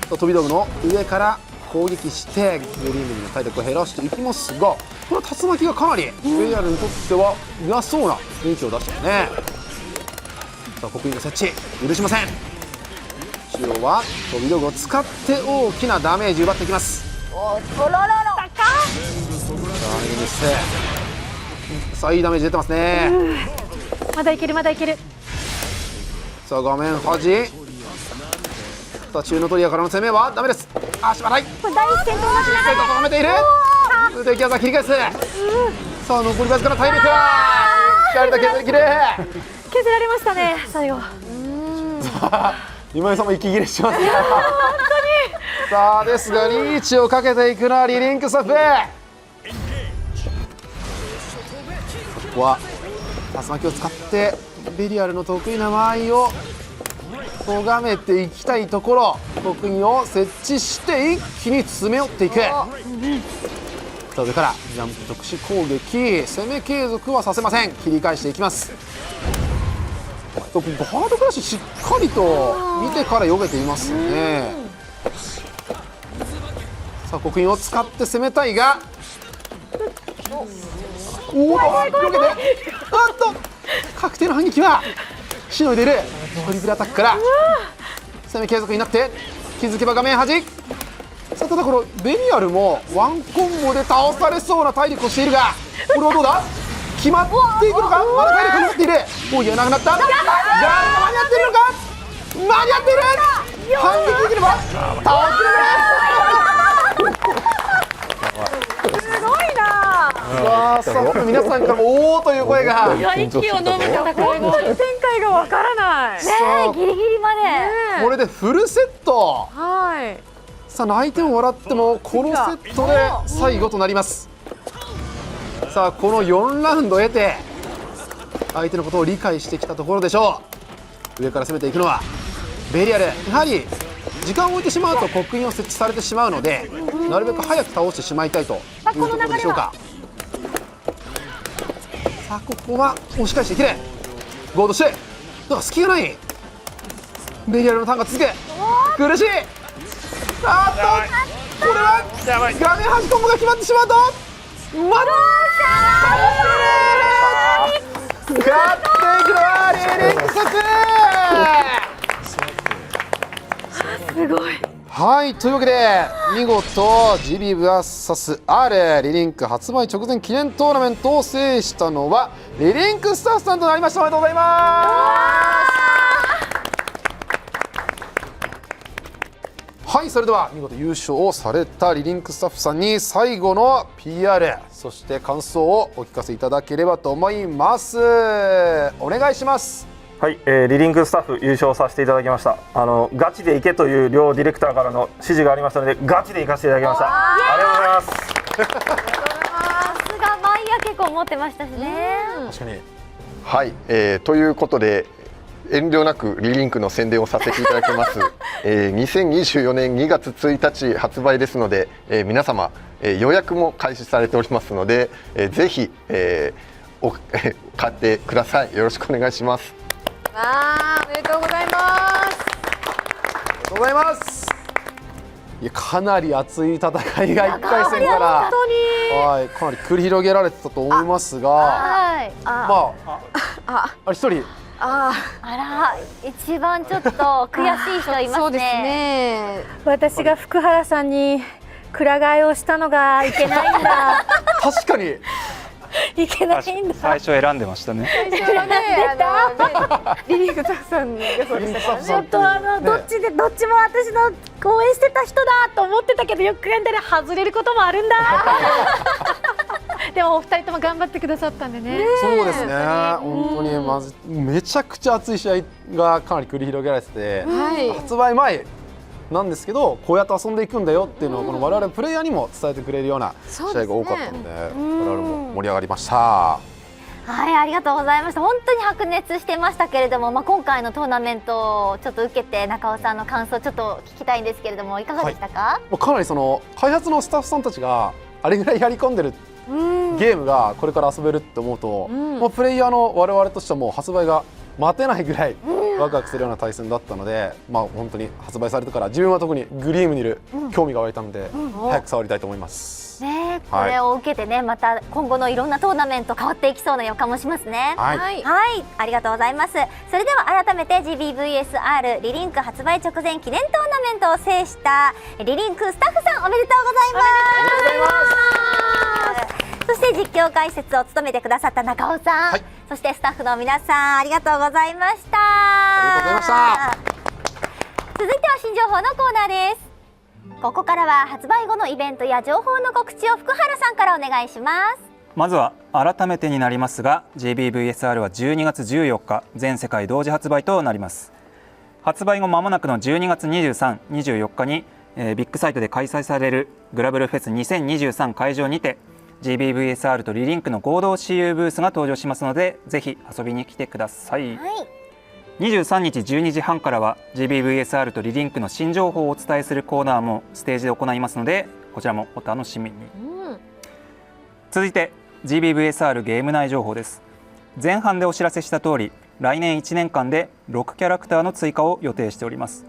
飛び道具の上から攻撃してグリーンの体力を減らしていきますが、この竜巻がかなりベリアルにとっては嫌そうな雰囲気を出してますね。さあ刻印の設置許しません。中央は飛び道具を使って大きなダメージ奪っていきます。おららら。ささあいいダメージ出てますね。まだいけるまだいける。さあ画面端。さあチューノトリアからの攻めはダメです。足払い。これ第一戦と同じしっかりと止めている。敵技切り返す。さあ残りわずかな体力。しっかりと削り切る。削られましたね最後。さあ今井さんも息切れしますね。さあですがリーチをかけていくのはリリンクスタッフ。ここは竜巻を使ってベリアルの得意な間合いを咎めていきたいところ。得意を設置して一気に詰め寄っていく。さあ上からジャンプ特殊攻撃、攻め継続はさせません。切り返していきます。バードクラッシュしっかりと見てから避けていますよね。さあ刻印を使って攻めたいが、おお避けて、あっと確定の反撃はしのいでいる。トリプルアタックから攻め継続になって気づけば画面端。さあただこのベリアルもワンコンボで倒されそうな体力をしているが、これはどうだ、決まっていくのか。まだ体力になっている。もういらなくなった。間に合ってるのか。間に合っている。反撃できれば倒せる。すごいな。スタッフ皆さんからもおおという声が。息を飲む戦いの展開がわからない。ねえギリギリまで。これでフルセット。はい。さあ泣いても笑ってもこのセットで最後となります。さあこの4ラウンドを得て相手のことを理解してきたところでしょう。上から攻めていくのはベリアル。やはり時間を置いてしまうと刻印を設置されてしまうので、なるべく早く倒してしまいたいというところでしょうか。さあここは押し返していける。ゴードしてだから隙がない。ベリアルのターンが続く。苦しい。あっとこれは画面端コンボが決まってしまうと勝っていくのはリリンクスタッフ。すごい。はいというわけで見事 GBVS.R リリンク発売直前記念トーナメントを制したのはリリンクスタッフさんとなりました。おめでとうございます。はいそれでは見事優勝をされたリリンクスタッフさんに最後の PR そして感想をお聞かせいただければと思います。お願いします。はい、リリンクスタッフ優勝させていただきました。ガチでいけという両ディレクターからの指示がありましたのでガチでいかせていただきました。ありがとうございます。さすがマイヤ結構持ってましたしね。確かに。はい、ということで遠慮なくリリンクの宣伝をさせていただきます。2024年2月1日発売ですので、皆様、予約も開始されておりますので、ぜひ、買ってください。よろしくお願いします。おめでとうございます。ありがとうございます。いやかなり熱い戦いが1回戦からはいかなり繰り広げられてたと思いますが、はいまあ一人あら一番ちょっと悔しい人いますね。そうですね。私が福原さんにくら替えをしたのがいけないんだ。確かにいけないんだ。最初選んでましたね。最初はねリリンクスタッフさんがそうでしたからね。ちょっとどっちも私の応援してた人だと思ってたけどよく考えたら外れることもあるんだ。でもお二人とも頑張ってくださったんでね。そうですね。本当にまずめちゃくちゃ熱い試合がかなり繰り広げられてて、発売前なんですけどこうやって遊んでいくんだよっていうのをこの我々プレイヤーにも伝えてくれるような試合が多かったので、我々も盛り上がりました。はい、ありがとうございました。本当に白熱してましたけれども、今回のトーナメントをちょっと受けて中尾さんの感想ちょっと聞きたいんですけれどもいかがでしたか？かなりその開発のスタッフさんたちがあれぐらいやり込んでるゲームがこれから遊べるって思うと、プレイヤーの我々としてはもう発売が待てないぐらいワクワクするような対戦だったので、本当に発売されてから自分は特にグリームにいる興味が湧いたので、早く触りたいと思います。ね、これを受けてね、また今後のいろんなトーナメント変わっていきそうな予感もしますね。はい、ありがとうございます。それでは改めて GBVS.R リリンク発売直前記念トーナメントを制したリリンクスタッフさんおめでとうございます。そして実況解説を務めてくださった中尾さん、そしてスタッフの皆さんありがとうございました。ありがとうございました。続いては新情報のコーナーです。ここからは発売後のイベントや情報の告知を福原さんからお願いします。まずは改めてになりますが GBVSR は12月14日全世界同時発売となります。発売後間もなくの12月23、24日に、ビッグサイトで開催されるグラブルフェス2023会場にて GBVSR とリリンクの合同 CU ブースが登場しますのでぜひ遊びに来てください。23日12時半からは GBVSR とリリンクの新情報をお伝えするコーナーもステージで行いますのでこちらもお楽しみに。続いて GBVSR ゲーム内情報です。前半でお知らせした通り来年1年間で6キャラクターの追加を予定しております。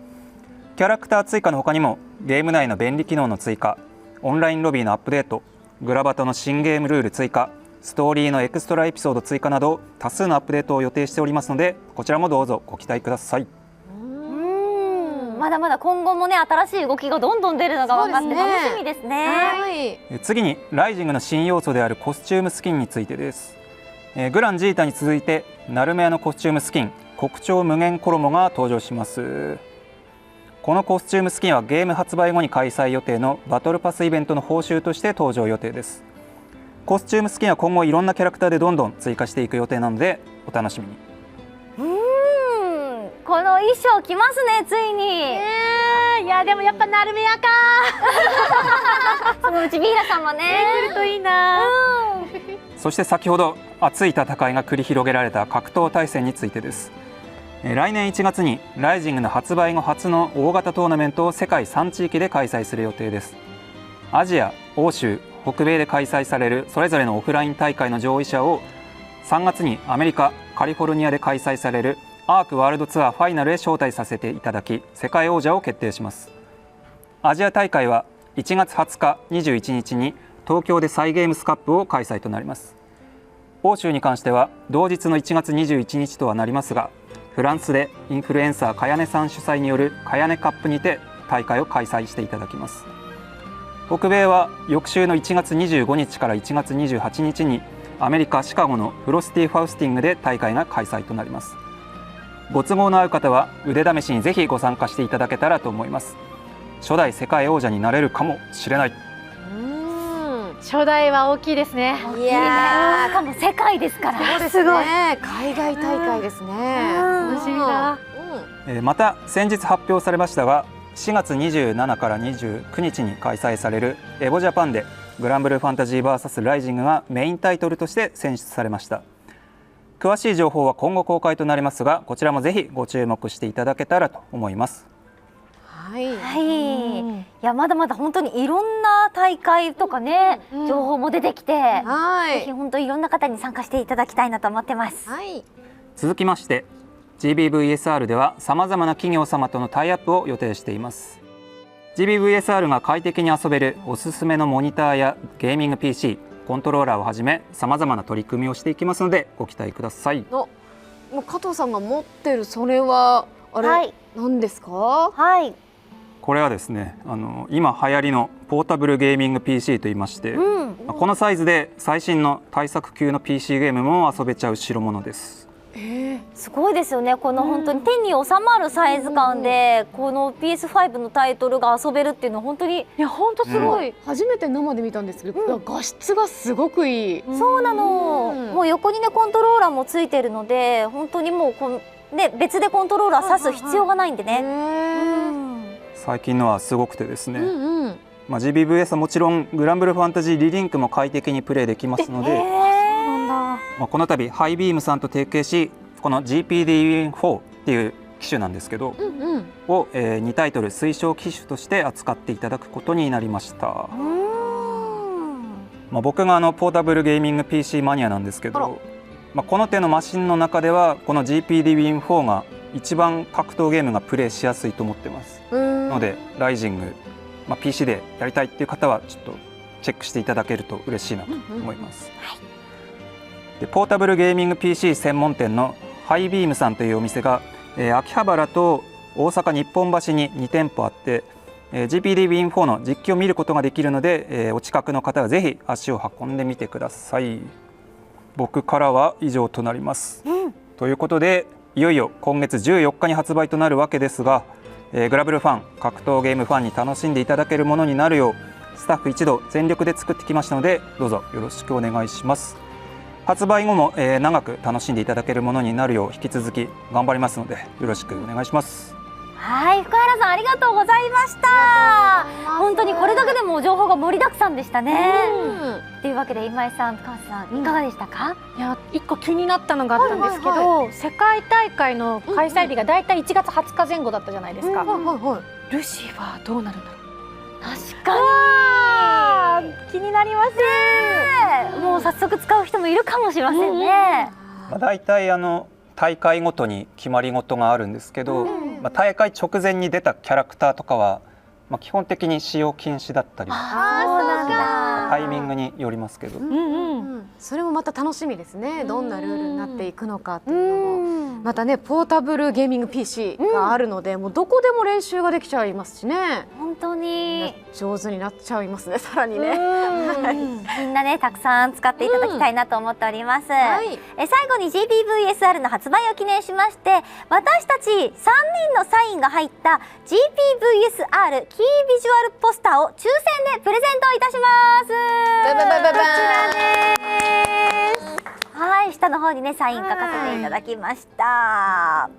キャラクター追加の他にもゲーム内の便利機能の追加、オンラインロビーのアップデート、グラバトの新ゲームルール追加、ストーリーのエクストラエピソード追加など多数のアップデートを予定しておりますのでこちらもどうぞご期待ください。まだまだ今後もね新しい動きがどんどん出るのが分かって楽しみですね。次にライジングの新要素であるコスチュームスキンについてです。グランジータに続いてナルメアのコスチュームスキン国鳥無限衣が登場します。このコスチュームスキンはゲーム発売後に開催予定のバトルパスイベントの報酬として登場予定です。コスチュームスキンは今後いろんなキャラクターでどんどん追加していく予定なのでお楽しみに。この衣装着ますねついに。いやでもやっぱナルメアかそのうちビーラさんもね来るといいな。そして先ほど熱い戦いが繰り広げられた格闘対戦についてです。来年1月にライジングの発売後初の大型トーナメントを世界3地域で開催する予定です。アジア、欧州、北米で開催されるそれぞれのオフライン大会の上位者を3月にアメリカ・カリフォルニアで開催されるアークワールドツアーファイナルへ招待させていただき世界王者を決定します。アジア大会は1月20日、21日に東京でサイゲームスカップを開催となります。欧州に関しては同日の1月21日とはなりますがフランスでインフルエンサーかやねさん主催によるかやねカップにて大会を開催していただきます。北米は翌週の1月25日から1月28日にアメリカ・シカゴのフロスティ・ファウスティングで大会が開催となります。ご都合の合う方は腕試しにぜひご参加していただけたらと思います。初代世界王者になれるかもしれない。初代は大きいですね。いやしかも世界ですから。そうですね。海外大会ですね。楽しみだ。また先日発表されましたが4月27から29日に開催されるエボジャパンでグランブルーファンタジー VS ライジングがメインタイトルとして選出されました。詳しい情報は今後公開となりますがこちらもぜひご注目していただけたらと思います。いやまだまだ本当にいろんな大会とかね、情報も出てきて、ぜひ本当いろんな方に参加していただきたいなと思ってます。続きまして GBVSR ではさまざまな企業様とのタイアップを予定しています。 GBVSR が快適に遊べるおすすめのモニターやゲーミング PC、コントローラーをはじめさまざまな取り組みをしていきますのでご期待ください。もう加藤さんが持ってるそれはあれ、何ですか？これはですね今流行りのポータブルゲーミング PC といいまして、このサイズで最新の対策級の PC ゲームも遊べちゃう代物です。すごいですよね。この本当に手に収まるサイズ感でこの PS5 のタイトルが遊べるっていうのは本当に本当すごい、初めて生で見たんですけど、画質がすごくいい。そうなの、もう横にねコントローラーもついてるので本当にもう別でコントローラー挿す必要がないんでね。最近のはすごくてですね、GBVS はもちろんグランブルーファンタジーリリンクも快適にプレイできますので、この度ハイビームさんと提携しこの GPD-4 っていう機種なんですけど、を2タイトル推奨機種として扱っていただくことになりました。僕がポータブルゲーミング PC マニアなんですけど、この手のマシンの中ではこの GPD-4 が一番格闘ゲームがプレイしやすいと思ってます。のでライジング、PC でやりたいっていう方はちょっとチェックしていただけると嬉しいなと思います。でポータブルゲーミング PC 専門店のハイビームさんというお店が、秋葉原と大阪日本橋に2店舗あって、GPD ウィン4の実機を見ることができるので、お近くの方はぜひ足を運んでみてください。僕からは以上となります、ということでいよいよ今月14日に発売となるわけですが、グラブルファン、格闘ゲームファンに楽しんでいただけるものになるようスタッフ一同全力で作ってきましたので、どうぞよろしくお願いします。発売後も、長く楽しんでいただけるものになるよう引き続き頑張りますのでよろしくお願いします。はい、福原さんありがとうございました。本当にこれだけでも情報が盛りだくさんでしたね。というわけで今井さん、高橋さんいかがでしたか？いや、一個気になったのがあったんですけど、世界大会の開催日がだいたい1月20日前後だったじゃないですか。ルシファーどうなるんだろう。確かに気になりますね。もう早速使う人もいるかもしれませんね。だいたい大会ごとに決まり事があるんですけど、大会直前に出たキャラクターとかは、基本的に使用禁止だったり、タイミングによりますけど、それもまた楽しみですね。どんなルールになっていくのかっていうのも、またねポータブルゲーミング PC があるので、もうどこでも練習ができちゃいますしね。本当に上手になっちゃいますね、さらにね。みんなねたくさん使っていただきたいなと思っております。最後に GPVSR の発売を記念しまして、私たち3人のサインが入った GPVSR キービジュアルポスターを抽選でプレゼントいたします。こちらです。はい、下の方にねサイン書かせていただきました。は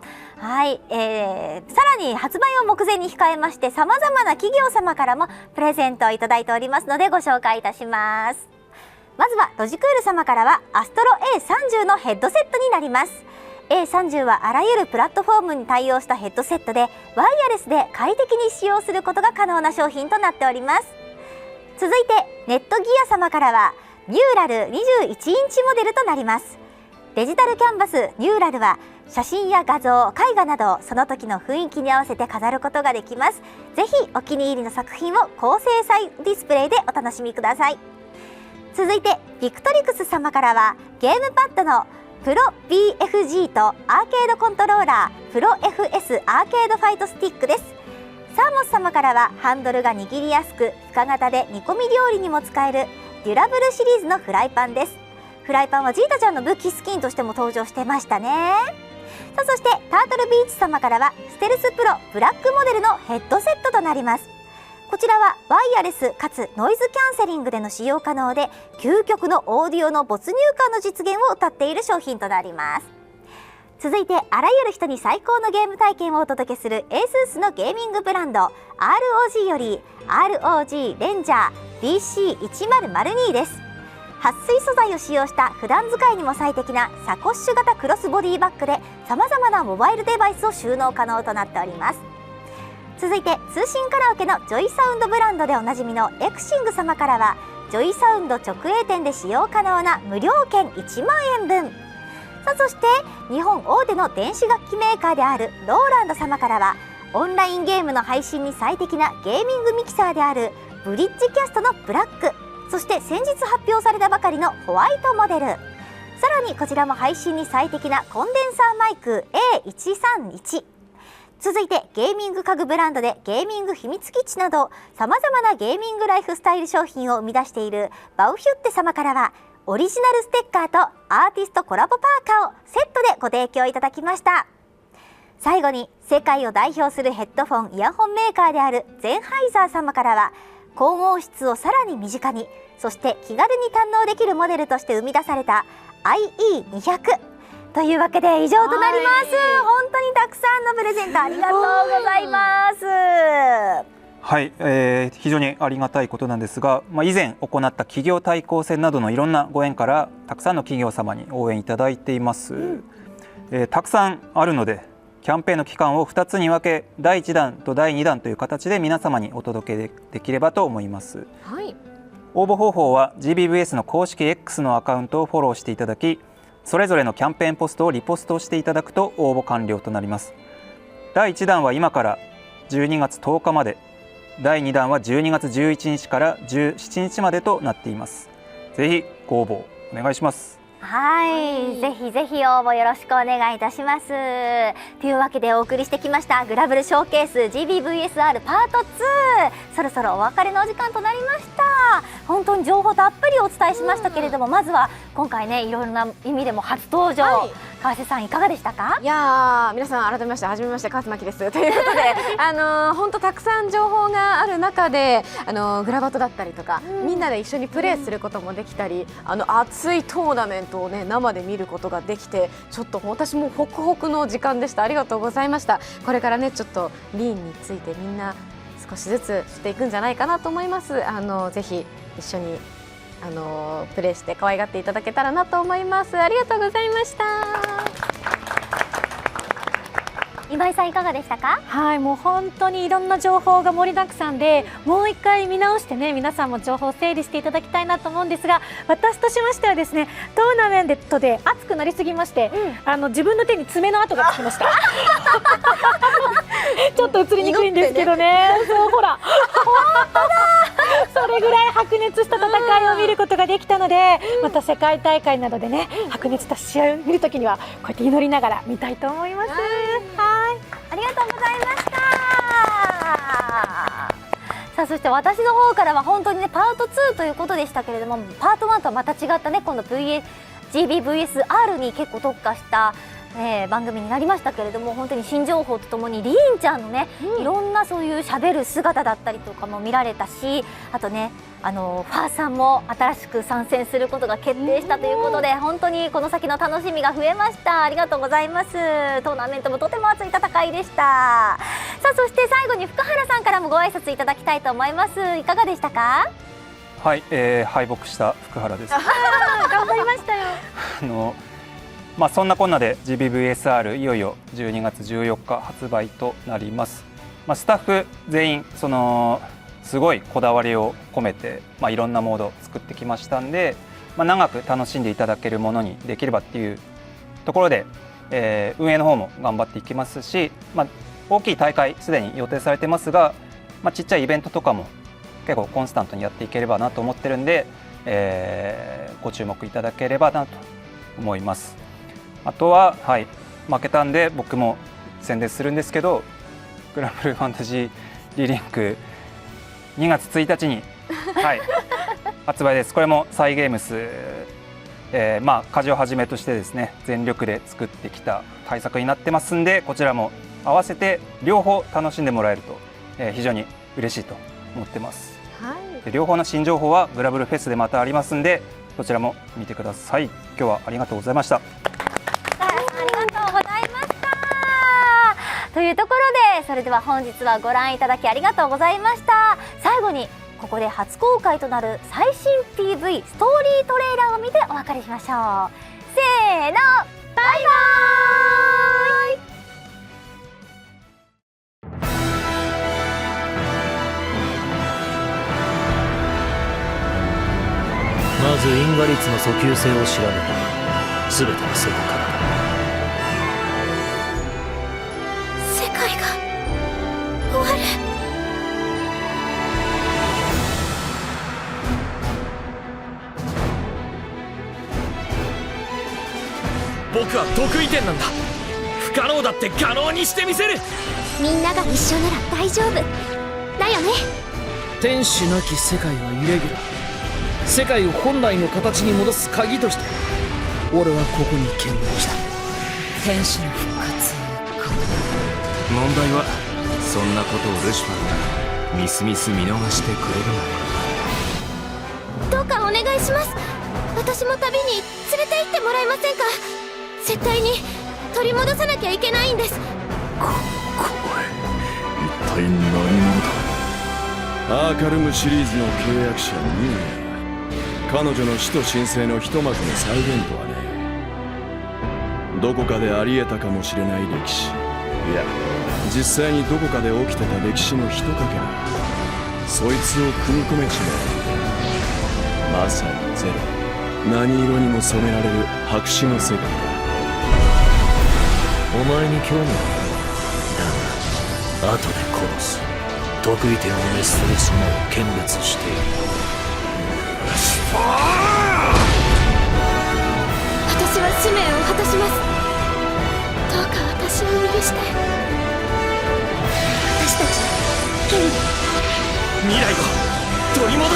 い、さらに発売を目前に控えまして、さまざまな企業様からもプレゼントをいただいておりますのでご紹介いたします。まずはロジクール様からはアストロ A30 のヘッドセットになります。A30 はあらゆるプラットフォームに対応したヘッドセットで、ワイヤレスで快適に使用することが可能な商品となっております。続いてネットギア様からはニューラル21インチモデルとなります。デジタルキャンバスニューラルは写真や画像、絵画などその時の雰囲気に合わせて飾ることができます。ぜひお気に入りの作品を高精細ディスプレイでお楽しみください。続いてビクトリクス様からはゲームパッドのプロ BFG とアーケードコントローラープロ FS アーケードファイトスティックです。サーモス様からはハンドルが握りやすく深型で煮込み料理にも使えるデュラブルシリーズのフライパンです。フライパンはジータちゃんの武器スキンとしても登場してましたね。さあそしてタートルビーチ様からはステルスプロブラックモデルのヘッドセットとなります。こちらはワイヤレスかつノイズキャンセリングでの使用可能で、究極のオーディオの没入感の実現を謳っている商品となります。続いてあらゆる人に最高のゲーム体験をお届けする ASUS のゲーミングブランド ROG より ROG レンジャー BC1002 です。撥水素材を使用した普段使いにも最適なサコッシュ型クロスボディバッグで、さまざまなモバイルデバイスを収納可能となっております。続いて通信カラオケのジョイサウンドブランドでおなじみのエクシング様からはジョイサウンド直営店で使用可能な無料券1万円分。さあそして日本大手の電子楽器メーカーであるローランド様からはオンラインゲームの配信に最適なゲーミングミキサーであるブリッジキャストのブラック、そして先日発表されたばかりのホワイトモデル、さらにこちらも配信に最適なコンデンサーマイク A131。続いてゲーミング家具ブランドでゲーミング秘密基地などさまざまなゲーミングライフスタイル商品を生み出しているバウヒュッテ様からはオリジナルステッカーとアーティストコラボパーカーをセットでご提供いただきました。最後に世界を代表するヘッドフォンイヤホンメーカーであるゼンハイザー様からは高音質をさらに身近に、そして気軽に堪能できるモデルとして生み出された IE200というわけで以上となります。本当にたくさんのプレゼントありがとうございます。はい、非常にありがたいことなんですが、以前行った企業対抗戦などのいろんなご縁からたくさんの企業様に応援いただいています。たくさんあるのでキャンペーンの期間を2つに分け第1弾と第2弾という形で皆様にお届けできればと思います。はい、応募方法は GBVS の公式 X のアカウントをフォローしていただき、それぞれのキャンペーンポストをリポストしていただくと応募完了となります。第1弾は今から12月10日まで、第2弾は12月11日から17日までとなっています。ぜひご応募お願いします。はい、ぜひぜひ応募よろしくお願いいたします。というわけでお送りしてきましたグラブルショーケース GBVSR パート2、そろそろお別れのお時間となりました。本当に情報たっぷりお伝えしましたけれども、まずは今回ねいろいろな意味でも初登場、川瀬さんいかがでしたか？いやー、皆さん改めましてはじめまして、川瀬真希ですということで本当たくさん情報がある中でグラバトだったりとか、みんなで一緒にプレーすることもできたり、熱いトーナメントをね生で見ることができて、ちょっと私もホクホクの時間でした。ありがとうございました。これからねちょっとリーンについてみんな少しずつしていくんじゃないかなと思います。ぜひ一緒にプレーして可愛がっていただけたらなと思います。ありがとうございました。今井さんいかがでしたか？はい、もう本当にいろんな情報が盛りだくさんで、もう一回見直してね皆さんも情報を整理していただきたいなと思うんですが、私としましてはですね、トーナメントで熱くなりすぎまして、自分の手に爪の跡がつきましたちょっと映りにくいんですけどね、そうほら本当だそれぐらい白熱した戦いを見ることができたので、また世界大会などでね白熱した試合を見るときにはこうやって祈りながら見たいと思います。はい、ありがとうございました。さあ、そして私の方からは本当にねパート2ということでしたけれども、パート1とはまた違ったね今度 GBVSR に結構特化した番組になりましたけれども、本当に新情報とともにリーンちゃんのね、いろんなそういうしゃべる姿だったりとかも見られたし、あとねファーさんも新しく参戦することが決定したということで、本当にこの先の楽しみが増えました。ありがとうございます。トーナメントもとても熱い戦いでした。さあ、そして最後に福原さんからもご挨拶いただきたいと思います。いかがでしたか？はい、敗北した福原です。頑張りましたよそんなこんなで GBVSR いよいよ12月14日発売となります。スタッフ全員すごいこだわりを込めて、いろんなモードを作ってきましたんで、長く楽しんでいただけるものにできればっていうところで、運営の方も頑張っていきますし、大きい大会すでに予定されてますが、ちっちゃいイベントとかも結構コンスタントにやっていければなと思ってるんで、ご注目いただければなと思います。あとは、負けたんで僕も宣伝するんですけど、グランブルファンタジーリリンク2月1日に、発売です。これもサイゲームス、カジをはじめとしてですね全力で作ってきた大作になってますんで、こちらも合わせて両方楽しんでもらえると、非常に嬉しいと思ってます。で両方の新情報はグラブルフェスでまたありますんで、そちらも見てください。今日はありがとうございました。というところで、それでは本日はご覧いただきありがとうございました。最後にここで初公開となる最新 PV ストーリートレーラーを見てお別れしましょう。せーの、バイバーイ。まず因果率の訴求性を調べる。全てのそこから世界が終わる。僕は得意点なんだ。不可能だって可能にしてみせる。みんなが一緒なら大丈夫だよね。天使なき世界はイレギュラー。世界を本来の形に戻す鍵として俺はここに見学した。天使の復活か。問題はそんなことをルシファーがみすみす見逃してくれるどうかお願いします。私も旅に連れて行ってもらえませんか。絶対に取り戻さなきゃいけないんです。一体何者だ。アーカルムシリーズの契約者ミューヤ。彼女の死と神聖のひとまずの再現とはね、どこかでありえたかもしれない歴史、いや実際にどこかで起きてた歴史のひとかけら、そいつを組み込めちまう。まさにゼロ、何色にも染められる白紙の世界だ。お前に興味はある。だが後で殺す。得意点を滅する様を見物している。します。どうか私を許して。私たちケンリ未来を取り戻